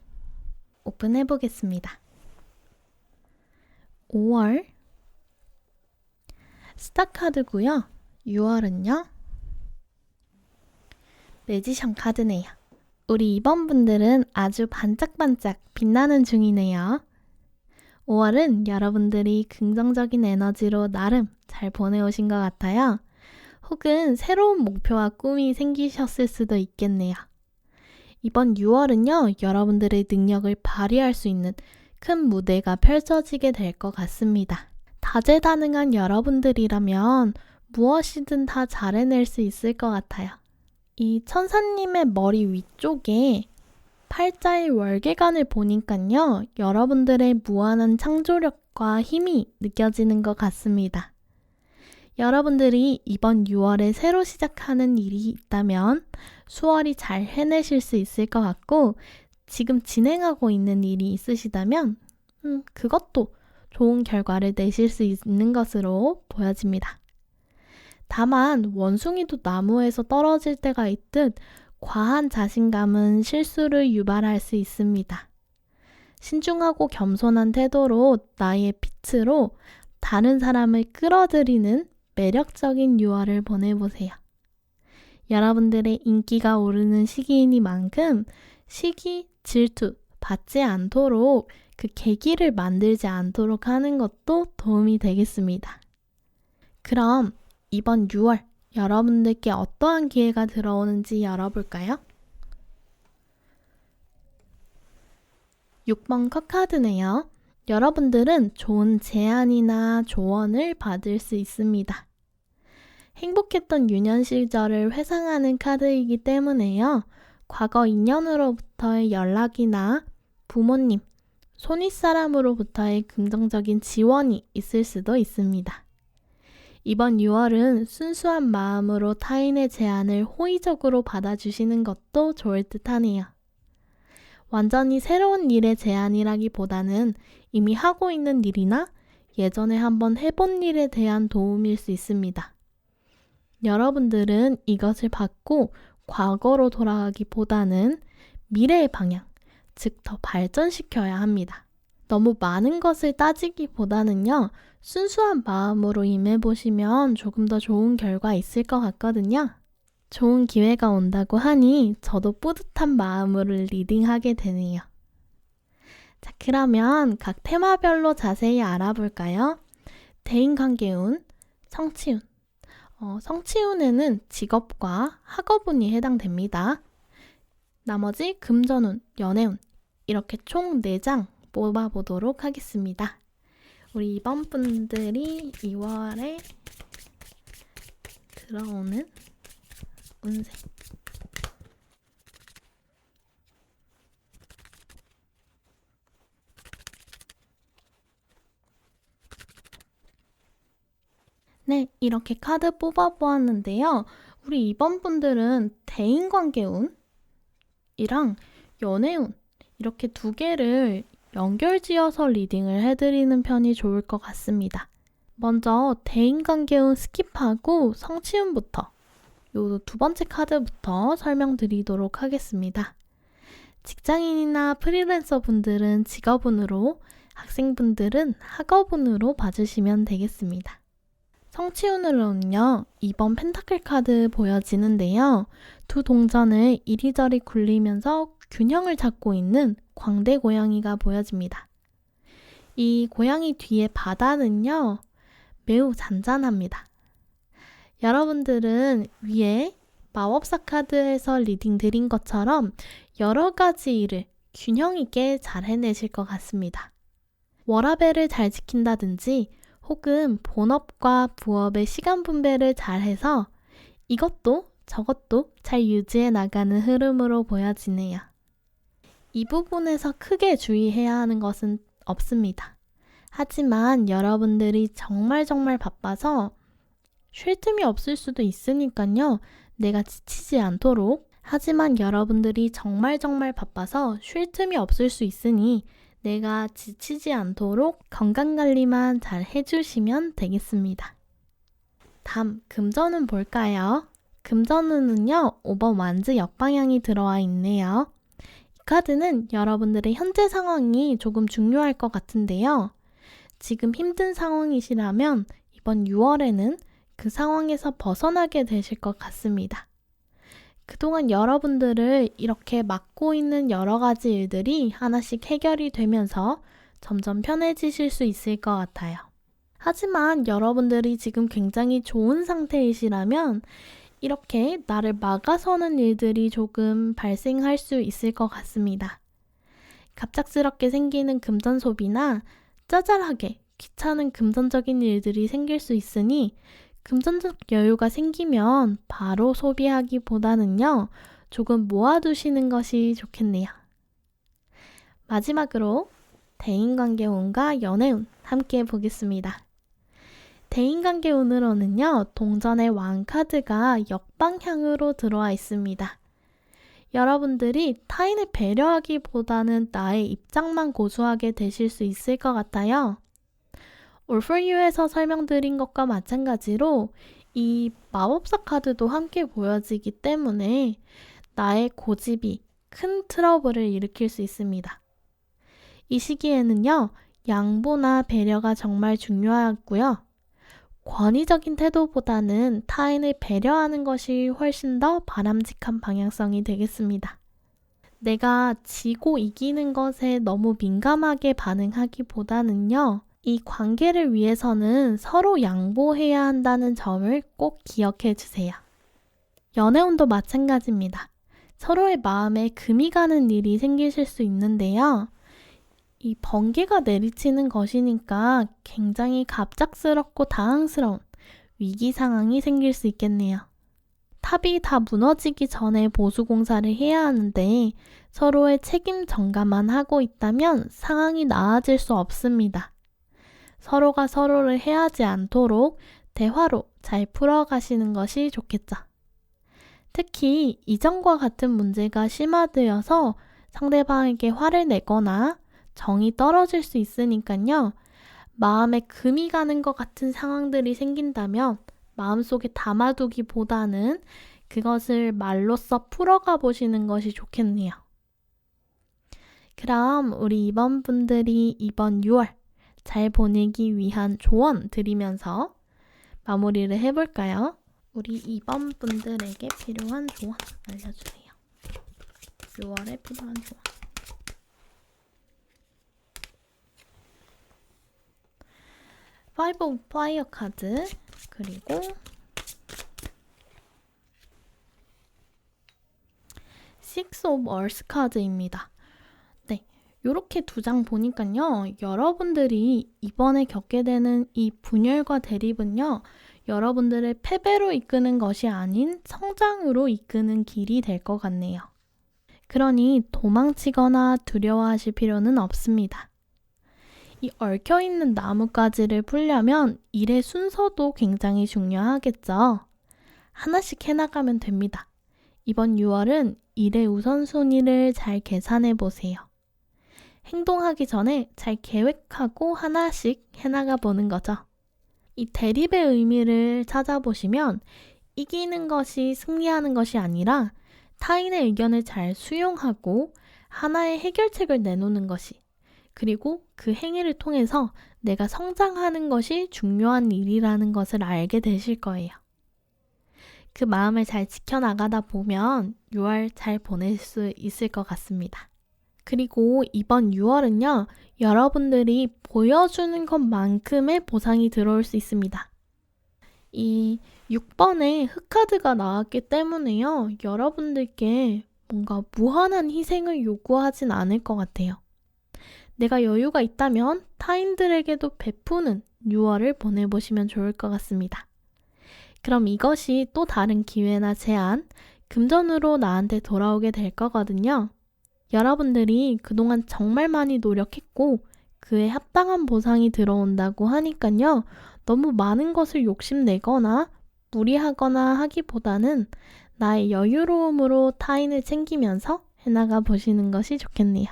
오픈해 보겠습니다. 5월 스타 카드고요. 6월은요. 매지션 카드네요. 우리 2번 분들은 아주 반짝반짝 빛나는 중이네요. 5월은 여러분들이 긍정적인 에너지로 나름 잘 보내오신 것 같아요. 혹은 새로운 목표와 꿈이 생기셨을 수도 있겠네요. 이번 6월은요, 여러분들의 능력을 발휘할 수 있는 큰 무대가 펼쳐지게 될 것 같습니다. 다재다능한 여러분들이라면 무엇이든 다 잘 해낼 수 있을 것 같아요. 이 천사님의 머리 위쪽에 팔자의 월계관을 보니까요, 여러분들의 무한한 창조력과 힘이 느껴지는 것 같습니다. 여러분들이 이번 6월에 새로 시작하는 일이 있다면 수월히 잘 해내실 수 있을 것 같고, 지금 진행하고 있는 일이 있으시다면 그것도 좋은 결과를 내실 수 있는 것으로 보여집니다. 다만 원숭이도 나무에서 떨어질 때가 있듯 과한 자신감은 실수를 유발할 수 있습니다. 신중하고 겸손한 태도로 나의 빛으로 다른 사람을 끌어들이는 매력적인 6월을 보내보세요. 여러분들의 인기가 오르는 시기이니만큼 시기, 질투 받지 않도록 그 계기를 만들지 않도록 하는 것도 도움이 되겠습니다. 그럼 이번 6월 여러분들께 어떠한 기회가 들어오는지 열어볼까요? 6번 컷카드네요. 여러분들은 좋은 제안이나 조언을 받을 수 있습니다. 행복했던 유년 시절을 회상하는 카드이기 때문에요. 과거 인연으로부터의 연락이나 부모님, 손윗사람으로부터의 긍정적인 지원이 있을 수도 있습니다. 이번 6월은 순수한 마음으로 타인의 제안을 호의적으로 받아주시는 것도 좋을 듯하네요. 완전히 새로운 일의 제안이라기보다는 이미 하고 있는 일이나 예전에 한번 해본 일에 대한 도움일 수 있습니다. 여러분들은 이것을 받고 과거로 돌아가기보다는 미래의 방향, 즉 더 발전시켜야 합니다. 너무 많은 것을 따지기보다는요, 순수한 마음으로 임해보시면 조금 더 좋은 결과 있을 것 같거든요. 좋은 기회가 온다고 하니 저도 뿌듯한 마음으로 리딩하게 되네요. 자, 그러면 각 테마별로 자세히 알아볼까요? 대인관계운, 성취운. 성취운에는 직업과 학업운이 해당됩니다. 나머지 금전운, 연애운 이렇게 총 4장 뽑아보도록 하겠습니다. 우리 이번 분들이 2월에 들어오는 운세. 네, 이렇게 카드 뽑아보았는데요. 우리 이번 분들은 대인관계운이랑 연애운 이렇게 2개를 연결지어서 리딩을 해드리는 편이 좋을 것 같습니다. 먼저 대인관계운 스킵하고 성취운부터 요 2번째 카드부터 설명드리도록 하겠습니다. 직장인이나 프리랜서 분들은 직업운으로, 학생분들은 학업운으로 봐주시면 되겠습니다. 성취운으로는요, 2번 펜타클 카드 보여지는데요. 2 동전을 이리저리 굴리면서 균형을 찾고 있는 광대 고양이가 보여집니다. 이 고양이 뒤에 바다는요, 매우 잔잔합니다. 여러분들은 위에 마법사 카드에서 리딩 드린 것처럼 여러 가지 일을 균형 있게 잘 해내실 것 같습니다. 워라밸을 잘 지킨다든지 혹은 본업과 부업의 시간 분배를 잘 해서 이것도 저것도 잘 유지해 나가는 흐름으로 보여지네요. 이 부분에서 크게 주의해야 하는 것은 없습니다. 하지만 여러분들이 정말 바빠서 쉴 틈이 없을 수도 있으니까요. 내가 지치지 않도록. 하지만 여러분들이 정말 바빠서 쉴 틈이 없을 수 있으니 내가 지치지 않도록 건강관리만 잘 해주시면 되겠습니다. 다음 금전운 볼까요? 금전운은요, 5번 완즈 역방향이 들어와 있네요. 이 카드는 여러분들의 현재 상황이 조금 중요할 것 같은데요. 지금 힘든 상황이시라면 이번 6월에는 그 상황에서 벗어나게 되실 것 같습니다. 그동안 여러분들을 이렇게 맡고 있는 여러 가지 일들이 하나씩 해결이 되면서 점점 편해지실 수 있을 것 같아요. 하지만 여러분들이 지금 굉장히 좋은 상태이시라면 이렇게 나를 막아서는 일들이 조금 발생할 수 있을 것 같습니다. 갑작스럽게 생기는 금전 소비나 짜잘하게 귀찮은 금전적인 일들이 생길 수 있으니 금전적 여유가 생기면 바로 소비하기보다는요, 조금 모아두시는 것이 좋겠네요. 마지막으로 대인관계 운과 연애운 함께 보겠습니다. 대인관계 운으로는요, 동전의 왕카드가 역방향으로 들어와 있습니다. 여러분들이 타인을 배려하기보다는 나의 입장만 고수하게 되실 수 있을 것 같아요. All for You에서 설명드린 것과 마찬가지로 이 마법사 카드도 함께 보여지기 때문에 나의 고집이 큰 트러블을 일으킬 수 있습니다. 이 시기에는요, 양보나 배려가 정말 중요하고요. 권위적인 태도보다는 타인을 배려하는 것이 훨씬 더 바람직한 방향성이 되겠습니다. 내가 지고 이기는 것에 너무 민감하게 반응하기보다는요, 이 관계를 위해서는 서로 양보해야 한다는 점을 꼭 기억해 주세요. 연애운도 마찬가지입니다. 서로의 마음에 금이 가는 일이 생기실 수 있는데요. 이 번개가 내리치는 것이니까 굉장히 갑작스럽고 당황스러운 위기 상황이 생길 수 있겠네요. 탑이 다 무너지기 전에 보수 공사를 해야 하는데 서로의 책임 전가만 하고 있다면 상황이 나아질 수 없습니다. 서로가 서로를 해하지 않도록 대화로 잘 풀어가시는 것이 좋겠죠. 특히 이전과 같은 문제가 심화되어서 상대방에게 화를 내거나 정이 떨어질 수 있으니까요. 마음에 금이 가는 것 같은 상황들이 생긴다면 마음속에 담아두기보다는 그것을 말로써 풀어가 보시는 것이 좋겠네요. 그럼 우리 이번 분들이 이번 6월 잘 보내기 위한 조언 드리면서 마무리를 해볼까요? 우리 이번 분들에게 필요한 조언 알려주세요. 6월에 필요한 조언. Five of Fire 카드, 그리고 Six of Earth 카드입니다. 네, 이렇게 두 장 보니까요, 여러분들이 이번에 겪게 되는 이 분열과 대립은요, 여러분들의 패배로 이끄는 것이 아닌 성장으로 이끄는 길이 될 것 같네요. 그러니 도망치거나 두려워하실 필요는 없습니다. 이 얽혀있는 나뭇가지를 풀려면 일의 순서도 굉장히 중요하겠죠. 하나씩 해나가면 됩니다. 이번 6월은 일의 우선순위를 잘 계산해 보세요. 행동하기 전에 잘 계획하고 하나씩 해나가 보는 거죠. 이 대립의 의미를 찾아보시면 이기는 것이 승리하는 것이 아니라 타인의 의견을 잘 수용하고 하나의 해결책을 내놓는 것이, 그리고 그 행위를 통해서 내가 성장하는 것이 중요한 일이라는 것을 알게 되실 거예요. 그 마음을 잘 지켜나가다 보면 6월 잘 보낼 수 있을 것 같습니다. 그리고 이번 6월은요, 여러분들이 보여주는 것만큼의 보상이 들어올 수 있습니다. 이 6번에 흑카드가 나왔기 때문에요, 여러분들께 뭔가 무한한 희생을 요구하진 않을 것 같아요. 내가 여유가 있다면 타인들에게도 베푸는 6월을 보내보시면 좋을 것 같습니다. 그럼 이것이 또 다른 기회나 제안, 금전으로 나한테 돌아오게 될 거거든요. 여러분들이 그동안 정말 많이 노력했고 그에 합당한 보상이 들어온다고 하니까요. 너무 많은 것을 욕심내거나 무리하거나 하기보다는 나의 여유로움으로 타인을 챙기면서 해나가 보시는 것이 좋겠네요.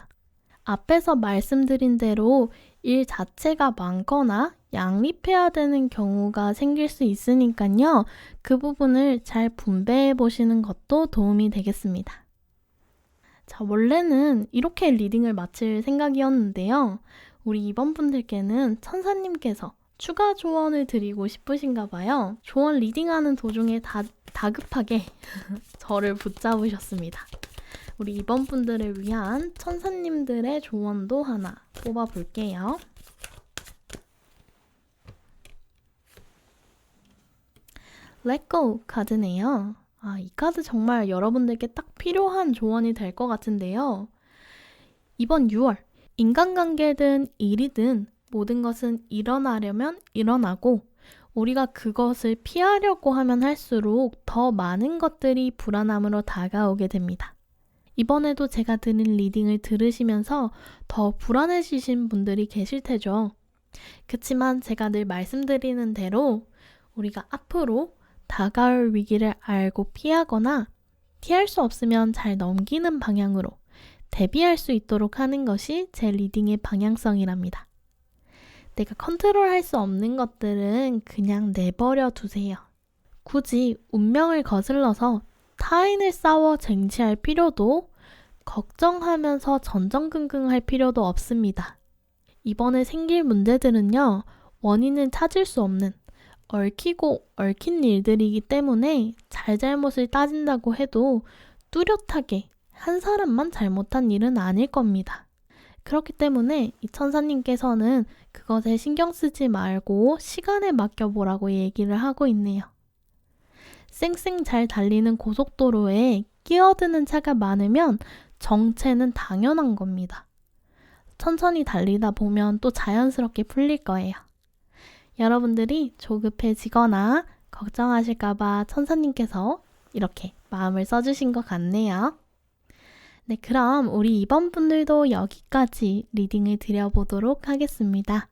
앞에서 말씀드린 대로 일 자체가 많거나 양립해야 되는 경우가 생길 수 있으니까요. 그 부분을 잘 분배해 보시는 것도 도움이 되겠습니다. 자, 원래는 이렇게 리딩을 마칠 생각이었는데요. 우리 이번 분들께는 천사님께서 추가 조언을 드리고 싶으신가 봐요. 조언 리딩하는 도중에 다급하게 저를 붙잡으셨습니다. 우리 이번 분들을 위한 천사님들의 조언도 하나 뽑아볼게요. Let go 카드네요. 이 카드 정말 여러분들께 딱 필요한 조언이 될 것 같은데요. 이번 6월, 인간관계든 일이든 모든 것은 일어나려면 일어나고 우리가 그것을 피하려고 하면 할수록 더 많은 것들이 불안함으로 다가오게 됩니다. 이번에도 제가 드린 리딩을 들으시면서 더 불안해지신 분들이 계실 테죠. 그치만 제가 늘 말씀드리는 대로 우리가 앞으로 다가올 위기를 알고 피하거나 피할 수 없으면 잘 넘기는 방향으로 대비할 수 있도록 하는 것이 제 리딩의 방향성이랍니다. 내가 컨트롤할 수 없는 것들은 그냥 내버려 두세요. 굳이 운명을 거슬러서 타인을 싸워 쟁취할 필요도 걱정하면서 전전긍긍할 필요도 없습니다. 이번에 생길 문제들은요, 원인은 찾을 수 없는 얽히고 얽힌 일들이기 때문에 잘잘못을 따진다고 해도 뚜렷하게 한 사람만 잘못한 일은 아닐 겁니다. 그렇기 때문에 이 천사님께서는 그것에 신경 쓰지 말고 시간에 맡겨보라고 얘기를 하고 있네요. 쌩쌩 잘 달리는 고속도로에 끼어드는 차가 많으면 정체는 당연한 겁니다. 천천히 달리다 보면 또 자연스럽게 풀릴 거예요. 여러분들이 조급해지거나 걱정하실까봐 천사님께서 이렇게 마음을 써주신 것 같네요. 네, 그럼 우리 이번 분들도 여기까지 리딩을 드려보도록 하겠습니다.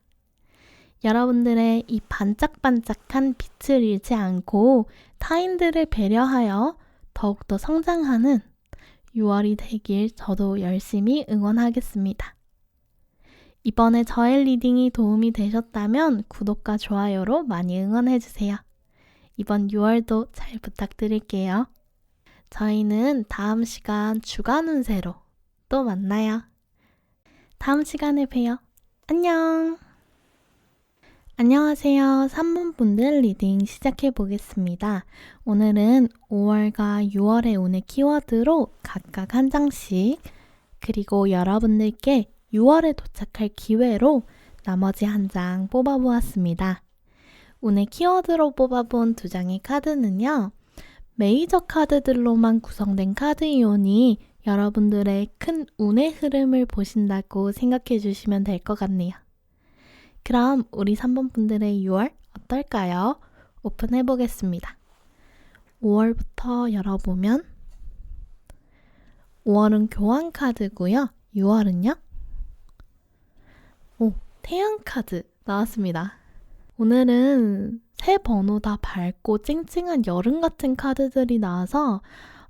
여러분들의 이 반짝반짝한 빛을 잃지 않고 타인들을 배려하여 더욱더 성장하는 6월이 되길 저도 열심히 응원하겠습니다. 이번에 저의 리딩이 도움이 되셨다면 구독과 좋아요로 많이 응원해주세요. 이번 6월도 잘 부탁드릴게요. 저희는 다음 시간 주간 운세로 또 만나요. 다음 시간에 봬요. 안녕! 안녕하세요. 3번분들 리딩 시작해 보겠습니다. 오늘은 5월과 6월의 운의 키워드로 각각 한 장씩, 그리고 여러분들께 6월에 도착할 기회로 나머지 한 장 뽑아보았습니다. 운의 키워드로 뽑아본 두 장의 카드는요, 메이저 카드들로만 구성된 카드이오니 여러분들의 큰 운의 흐름을 보신다고 생각해 주시면 될 것 같네요. 그럼 우리 3번 분들의 6월 어떨까요? 오픈해 보겠습니다. 5월부터 열어보면 5월은 교환 카드고요. 6월은요? 태양 카드 나왔습니다. 오늘은 세 번호 다 밝고 쨍쨍한 여름 같은 카드들이 나와서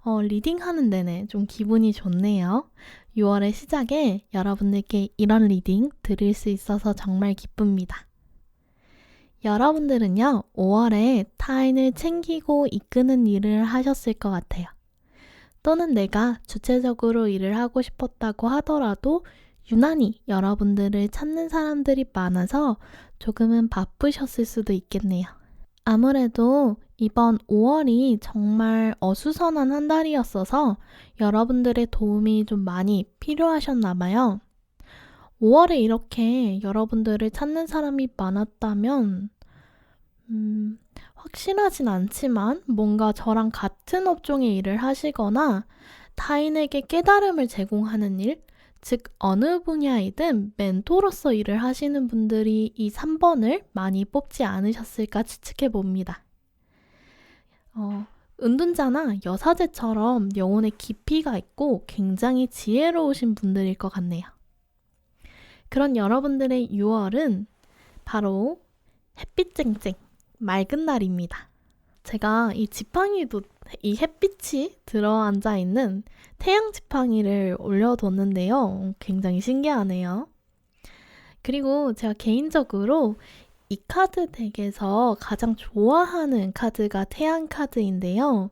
리딩하는 내내 좀 기분이 좋네요. 6월의 시작에 여러분들께 이런 리딩 드릴 수 있어서 정말 기쁩니다. 여러분들은요, 5월에 타인을 챙기고 이끄는 일을 하셨을 것 같아요. 또는 내가 주체적으로 일을 하고 싶었다고 하더라도 유난히 여러분들을 찾는 사람들이 많아서 조금은 바쁘셨을 수도 있겠네요. 아무래도 이번 5월이 정말 어수선한 한 달이었어서 여러분들의 도움이 좀 많이 필요하셨나 봐요. 5월에 이렇게 여러분들을 찾는 사람이 많았다면 확실하진 않지만 뭔가 저랑 같은 업종의 일을 하시거나 타인에게 깨달음을 제공하는 일, 즉 어느 분야이든 멘토로서 일을 하시는 분들이 이 3번을 많이 뽑지 않으셨을까 추측해 봅니다. 은둔자나 여사제처럼 영혼의 깊이가 있고 굉장히 지혜로우신 분들일 것 같네요. 그런 여러분들의 6월은 바로 햇빛 쨍쨍 맑은 날입니다. 제가 이 지팡이도 이 햇빛이 들어앉아 있는 태양 지팡이를 올려뒀는데요. 굉장히 신기하네요. 그리고 제가 개인적으로 이 카드 덱에서 가장 좋아하는 카드가 태양 카드인데요.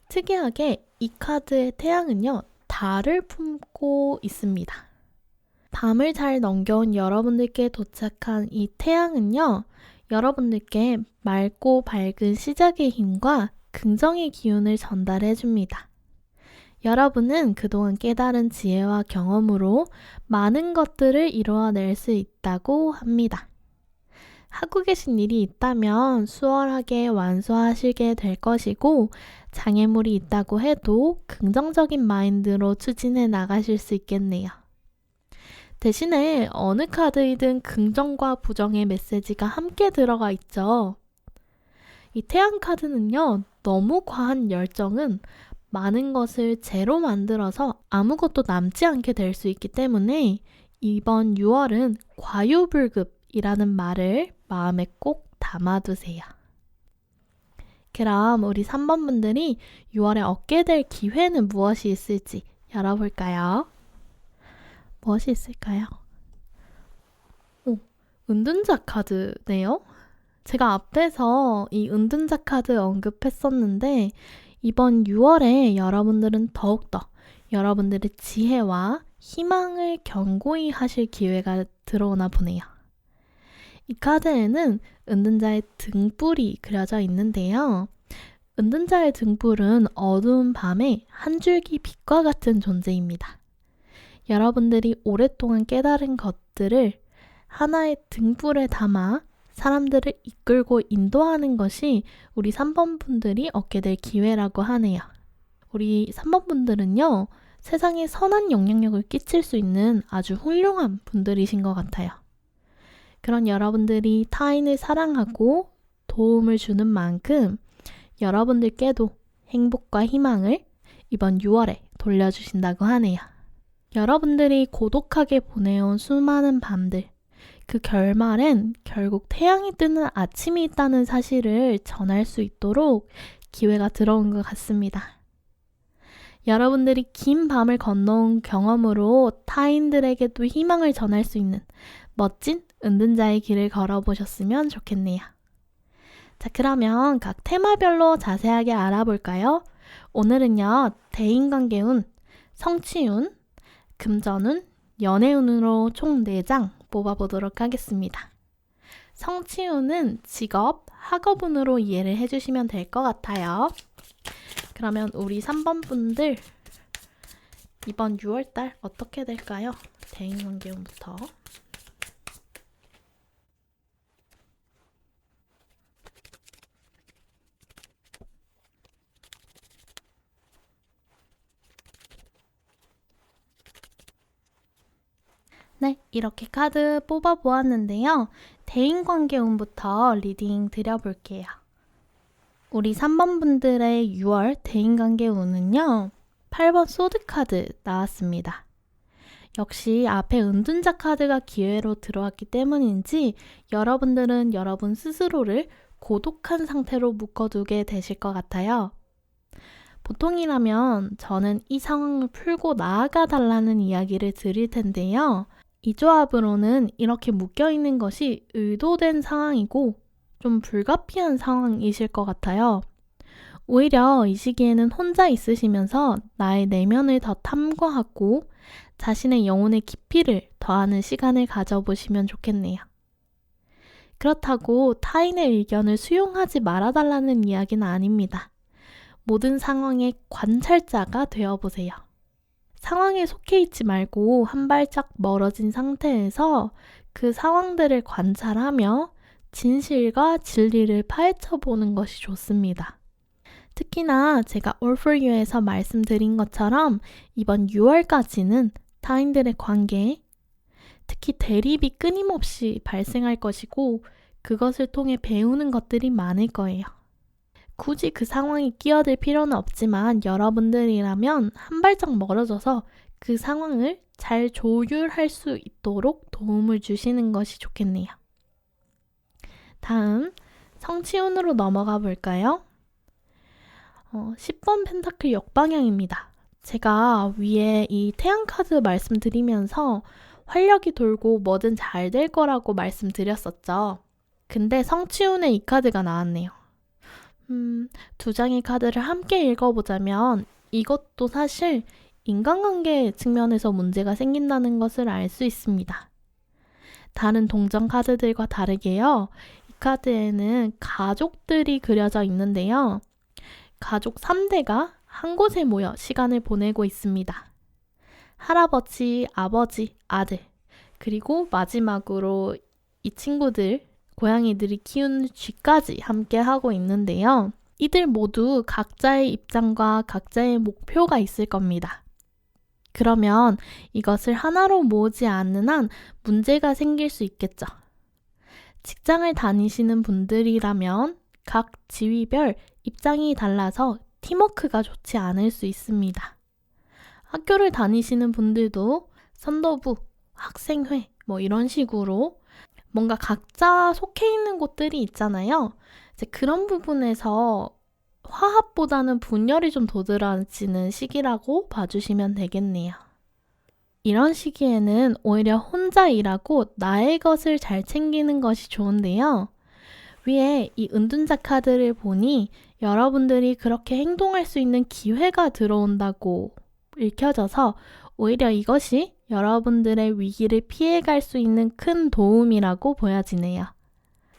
특이하게 이 카드의 태양은요, 달을 품고 있습니다. 밤을 잘 넘겨온 여러분들께 도착한 이 태양은요, 여러분들께 맑고 밝은 시작의 힘과 긍정의 기운을 전달해 줍니다. 여러분은 그동안 깨달은 지혜와 경험으로 많은 것들을 이루어낼 수 있다고 합니다. 하고 계신 일이 있다면 수월하게 완수하시게 될 것이고, 장애물이 있다고 해도 긍정적인 마인드로 추진해 나가실 수 있겠네요. 대신에 어느 카드이든 긍정과 부정의 메시지가 함께 들어가 있죠. 이 태양 카드는요, 너무 과한 열정은 많은 것을 제로 만들어서 아무것도 남지 않게 될 수 있기 때문에 이번 6월은 과유불급이라는 말을 마음에 꼭 담아두세요. 그럼 우리 3번 분들이 6월에 얻게 될 기회는 무엇이 있을지 열어볼까요? 무엇이 있을까요? 은둔자 카드네요. 제가 앞에서 이 은둔자 카드 언급했었는데 이번 6월에 여러분들은 더욱더 여러분들의 지혜와 희망을 견고히 하실 기회가 들어오나 보네요. 이 카드에는 은둔자의 등불이 그려져 있는데요. 은둔자의 등불은 어두운 밤에 한 줄기 빛과 같은 존재입니다. 여러분들이 오랫동안 깨달은 것들을 하나의 등불에 담아 사람들을 이끌고 인도하는 것이 우리 3번 분들이 얻게 될 기회라고 하네요. 우리 3번 분들은요, 세상에 선한 영향력을 끼칠 수 있는 아주 훌륭한 분들이신 것 같아요. 그런 여러분들이 타인을 사랑하고 도움을 주는 만큼 여러분들께도 행복과 희망을 이번 6월에 돌려주신다고 하네요. 여러분들이 고독하게 보내온 수많은 밤들, 그 결말엔 결국 태양이 뜨는 아침이 있다는 사실을 전할 수 있도록 기회가 들어온 것 같습니다. 여러분들이 긴 밤을 건너온 경험으로 타인들에게도 희망을 전할 수 있는 멋진 은둔자의 길을 걸어보셨으면 좋겠네요. 자, 그러면 각 테마별로 자세하게 알아볼까요? 오늘은요, 대인관계운, 성취운, 금전운, 연애운으로 총 4장 뽑아보도록 하겠습니다. 성취운은 직업, 학업운으로 이해를 해주시면 될 것 같아요. 그러면 우리 3번 분들 이번 6월달 어떻게 될까요? 대인관계운부터. 네, 이렇게 카드 뽑아보았는데요. 대인관계운부터 리딩 드려볼게요. 우리 3번 분들의 6월 대인관계운은요. 8번 소드 카드 나왔습니다. 역시 앞에 은둔자 카드가 기회로 들어왔기 때문인지 여러분들은 여러분 스스로를 고독한 상태로 묶어두게 되실 것 같아요. 보통이라면 저는 이 상황을 풀고 나아가 달라는 이야기를 드릴 텐데요. 이 조합으로는 이렇게 묶여있는 것이 의도된 상황이고 좀 불가피한 상황이실 것 같아요. 오히려 이 시기에는 혼자 있으시면서 나의 내면을 더 탐구하고 자신의 영혼의 깊이를 더하는 시간을 가져보시면 좋겠네요. 그렇다고 타인의 의견을 수용하지 말아달라는 이야기는 아닙니다. 모든 상황의 관찰자가 되어보세요. 상황에 속해 있지 말고 한 발짝 멀어진 상태에서 그 상황들을 관찰하며 진실과 진리를 파헤쳐보는 것이 좋습니다. 특히나 제가 All For You에서 말씀드린 것처럼 이번 6월까지는 타인들의 관계, 특히 대립이 끊임없이 발생할 것이고 그것을 통해 배우는 것들이 많을 거예요. 굳이 그 상황에 끼어들 필요는 없지만 여러분들이라면 한 발짝 멀어져서 그 상황을 잘 조율할 수 있도록 도움을 주시는 것이 좋겠네요. 다음 성취운으로 넘어가 볼까요? 10번 펜타클 역방향입니다. 제가 위에 이 태양 카드 말씀드리면서 활력이 돌고 뭐든 잘 될 거라고 말씀드렸었죠. 근데 성취운에 이 카드가 나왔네요. 두 장의 카드를 함께 읽어보자면 이것도 사실 인간관계 측면에서 문제가 생긴다는 것을 알 수 있습니다. 다른 동전 카드들과 다르게요. 이 카드에는 가족들이 그려져 있는데요. 가족 3대가 한 곳에 모여 시간을 보내고 있습니다. 할아버지, 아버지, 아들, 그리고 마지막으로 이 친구들, 고양이들이 키우는 쥐까지 함께 하고 있는데요. 이들 모두 각자의 입장과 각자의 목표가 있을 겁니다. 그러면 이것을 하나로 모으지 않는 한 문제가 생길 수 있겠죠. 직장을 다니시는 분들이라면 각 지위별 입장이 달라서 팀워크가 좋지 않을 수 있습니다. 학교를 다니시는 분들도 선도부, 학생회 이런 식으로 뭔가 각자 속해 있는 곳들이 있잖아요. 이제 그런 부분에서 화합보다는 분열이 좀 도드라지는 시기라고 봐주시면 되겠네요. 이런 시기에는 오히려 혼자 일하고 나의 것을 잘 챙기는 것이 좋은데요. 위에 이 은둔자 카드를 보니 여러분들이 그렇게 행동할 수 있는 기회가 들어온다고 읽혀져서 오히려 이것이 여러분들의 위기를 피해갈 수 있는 큰 도움이라고 보여지네요.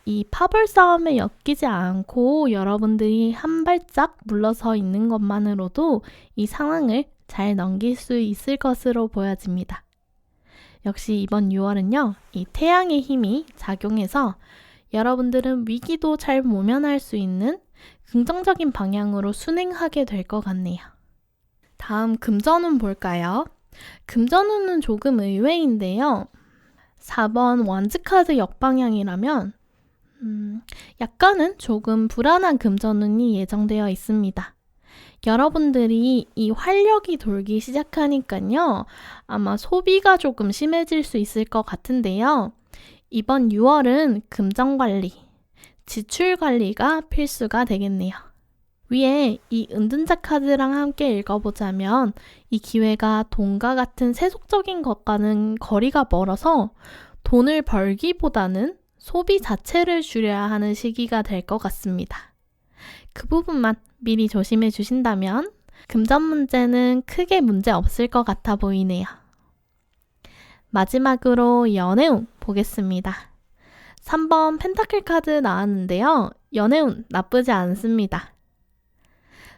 이 파벌 싸움에 엮이지 않고 여러분들이 한 발짝 물러서 있는 것만으로도 이 상황을 잘 넘길 수 있을 것으로 보여집니다. 역시 이번 6월은요, 이 태양의 힘이 작용해서 여러분들은 위기도 잘 모면할 수 있는 긍정적인 방향으로 순행하게 될 것 같네요. 다음 금전운 볼까요? 금전운은 조금 의외인데요. 4번 완즈카드 역방향이라면 약간은 조금 불안한 금전운이 예정되어 있습니다. 여러분들이 이 활력이 돌기 시작하니까요. 아마 소비가 조금 심해질 수 있을 것 같은데요. 이번 6월은 금전관리, 지출관리가 필수가 되겠네요. 위에 이 은둔자 카드랑 함께 읽어보자면 이 기회가 돈과 같은 세속적인 것과는 거리가 멀어서 돈을 벌기보다는 소비 자체를 줄여야 하는 시기가 될 것 같습니다. 그 부분만 미리 조심해 주신다면 금전 문제는 크게 문제 없을 것 같아 보이네요. 마지막으로 연애운 보겠습니다. 3번 펜타클 카드 나왔는데요. 연애운 나쁘지 않습니다.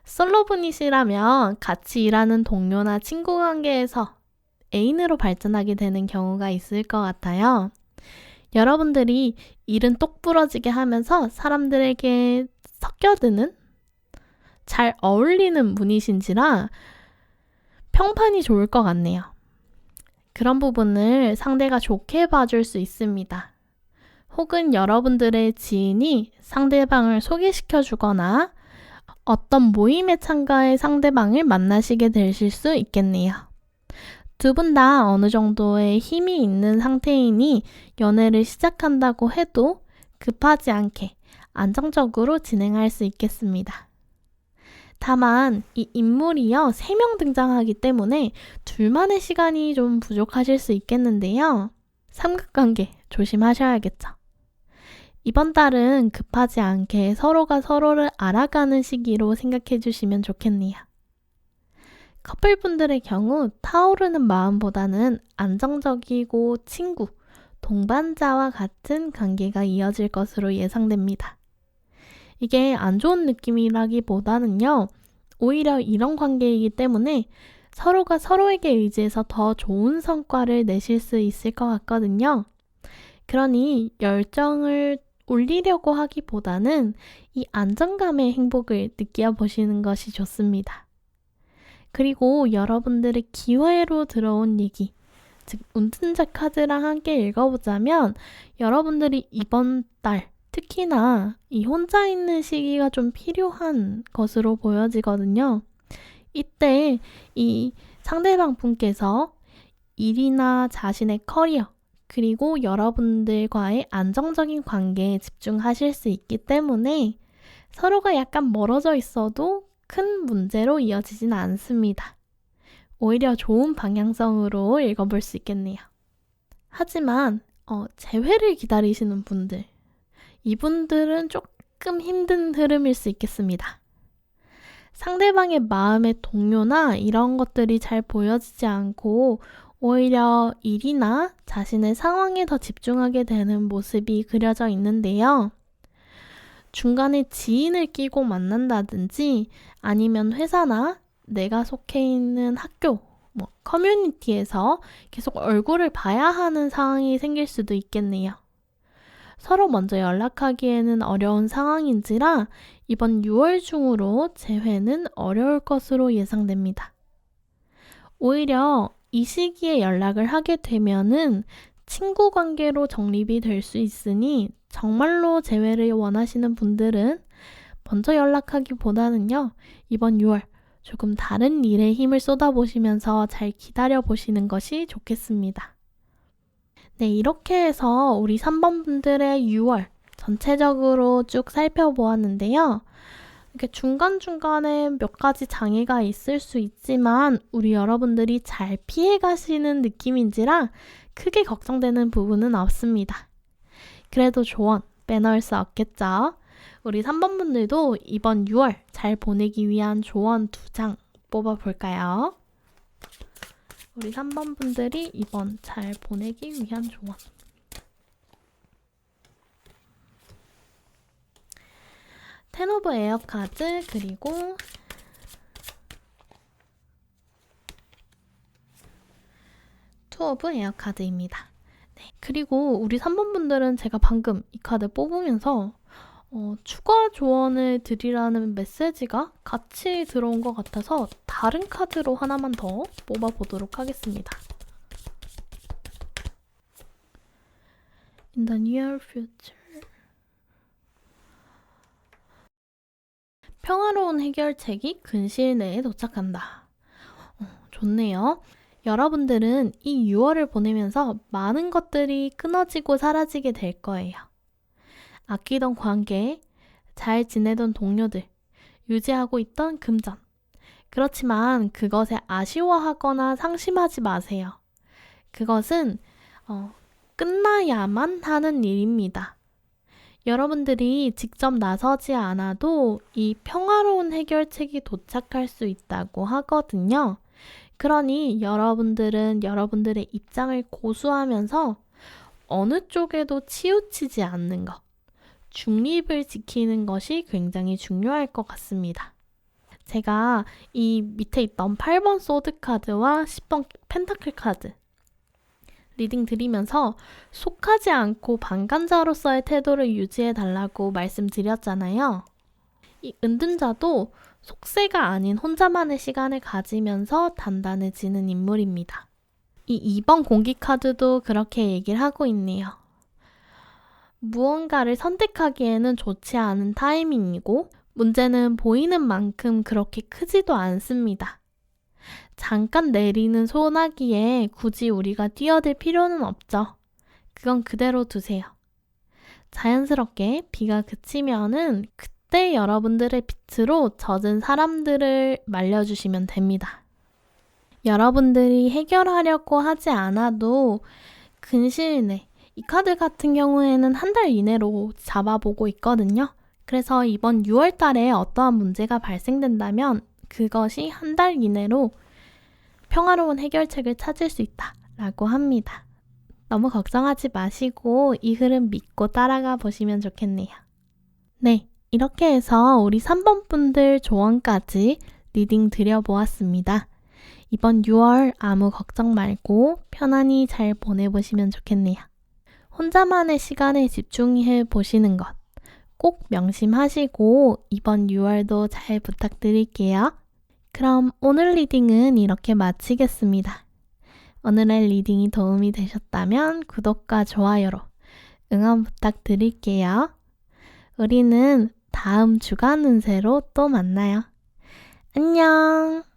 솔로분이시라면 같이 일하는 동료나 친구 관계에서 애인으로 발전하게 되는 경우가 있을 것 같아요. 여러분들이 일은 똑부러지게 하면서 사람들에게 섞여드는 잘 어울리는 분이신지라 평판이 좋을 것 같네요. 그런 부분을 상대가 좋게 봐줄 수 있습니다. 혹은 여러분들의 지인이 상대방을 소개시켜주거나 어떤 모임에 참가해 상대방을 만나시게 되실 수 있겠네요. 두 분 다 어느 정도의 힘이 있는 상태이니 연애를 시작한다고 해도 급하지 않게 안정적으로 진행할 수 있겠습니다. 다만 이 인물이요 3명 등장하기 때문에 둘만의 시간이 좀 부족하실 수 있겠는데요. 삼각관계 조심하셔야겠죠. 이번 달은 급하지 않게 서로가 서로를 알아가는 시기로 생각해 주시면 좋겠네요. 커플분들의 경우 타오르는 마음보다는 안정적이고 친구, 동반자와 같은 관계가 이어질 것으로 예상됩니다. 이게 안 좋은 느낌이라기보다는요, 오히려 이런 관계이기 때문에 서로가 서로에게 의지해서 더 좋은 성과를 내실 수 있을 것 같거든요. 그러니 열정을 올리려고 하기보다는 이 안정감의 행복을 느껴보시는 것이 좋습니다. 그리고 여러분들의 기회로 들어온 얘기, 즉 운둔자 카드랑 함께 읽어보자면 여러분들이 이번 달 특히나 이 혼자 있는 시기가 좀 필요한 것으로 보여지거든요. 이때 이 상대방 분께서 일이나 자신의 커리어, 그리고 여러분들과의 안정적인 관계에 집중하실 수 있기 때문에 서로가 약간 멀어져 있어도 큰 문제로 이어지진 않습니다. 오히려 좋은 방향성으로 읽어볼 수 있겠네요. 하지만 재회를 기다리시는 분들, 이분들은 조금 힘든 흐름일 수 있겠습니다. 상대방의 마음의 동요나 이런 것들이 잘 보여지지 않고 오히려 일이나 자신의 상황에 더 집중하게 되는 모습이 그려져 있는데요. 중간에 지인을 끼고 만난다든지 아니면 회사나 내가 속해 있는 학교, 커뮤니티에서 계속 얼굴을 봐야 하는 상황이 생길 수도 있겠네요. 서로 먼저 연락하기에는 어려운 상황인지라 이번 6월 중으로 재회는 어려울 것으로 예상됩니다. 오히려 이 시기에 연락을 하게 되면은 친구 관계로 정립이 될 수 있으니 정말로 재회를 원하시는 분들은 먼저 연락하기보다는요, 이번 6월 조금 다른 일에 힘을 쏟아보시면서 잘 기다려보시는 것이 좋겠습니다. 네, 이렇게 해서 우리 3번 분들의 6월 전체적으로 쭉 살펴보았는데요. 이렇게 중간중간에 몇 가지 장애가 있을 수 있지만 우리 여러분들이 잘 피해가시는 느낌인지라 크게 걱정되는 부분은 없습니다. 그래도 조언 빼놓을 수 없겠죠? 우리 3번 분들도 이번 6월 잘 보내기 위한 조언 2장 뽑아볼까요? 우리 3번 분들이 이번 잘 보내기 위한 조언. 텐 오브 에어 카드, 그리고 투 오브 에어 카드입니다. 네, 그리고 우리 3번 분들은 제가 방금 이 카드 뽑으면서 추가 조언을 드리라는 메시지가 같이 들어온 것 같아서 다른 카드로 하나만 더 뽑아보도록 하겠습니다. In the near future. 평화로운 해결책이 근시일 내에 도착한다. 좋네요. 여러분들은 이 6월을 보내면서 많은 것들이 끊어지고 사라지게 될 거예요. 아끼던 관계, 잘 지내던 동료들, 유지하고 있던 금전. 그렇지만 그것에 아쉬워하거나 상심하지 마세요. 그것은 끝나야만 하는 일입니다. 여러분들이 직접 나서지 않아도 이 평화로운 해결책이 도착할 수 있다고 하거든요. 그러니 여러분들은 여러분들의 입장을 고수하면서 어느 쪽에도 치우치지 않는 것, 중립을 지키는 것이 굉장히 중요할 것 같습니다. 제가 이 밑에 있던 8번 소드 카드와 10번 펜타클 카드 리딩 드리면서 속하지 않고 방관자로서의 태도를 유지해달라고 말씀드렸잖아요. 이 은둔자도 속세가 아닌 혼자만의 시간을 가지면서 단단해지는 인물입니다. 이 2번 공기 카드도 그렇게 얘기를 하고 있네요. 무언가를 선택하기에는 좋지 않은 타이밍이고 문제는 보이는 만큼 그렇게 크지도 않습니다. 잠깐 내리는 소나기에 굳이 우리가 뛰어들 필요는 없죠. 그건 그대로 두세요. 자연스럽게 비가 그치면은 그때 여러분들의 빛으로 젖은 사람들을 말려주시면 됩니다. 여러분들이 해결하려고 하지 않아도 근시일 내, 이 카드 같은 경우에는 한 달 이내로 잡아보고 있거든요. 그래서 이번 6월 달에 어떠한 문제가 발생된다면 그것이 한 달 이내로 평화로운 해결책을 찾을 수 있다라고 합니다. 너무 걱정하지 마시고 이 흐름 믿고 따라가 보시면 좋겠네요. 네, 이렇게 해서 우리 3번 분들 조언까지 리딩 드려보았습니다. 이번 6월 아무 걱정 말고 편안히 잘 보내보시면 좋겠네요. 혼자만의 시간에 집중해 보시는 것 꼭 명심하시고 이번 6월도 잘 부탁드릴게요. 그럼 오늘 리딩은 이렇게 마치겠습니다. 오늘의 리딩이 도움이 되셨다면 구독과 좋아요로 응원 부탁드릴게요. 우리는 다음 주간 운세로 또 만나요. 안녕!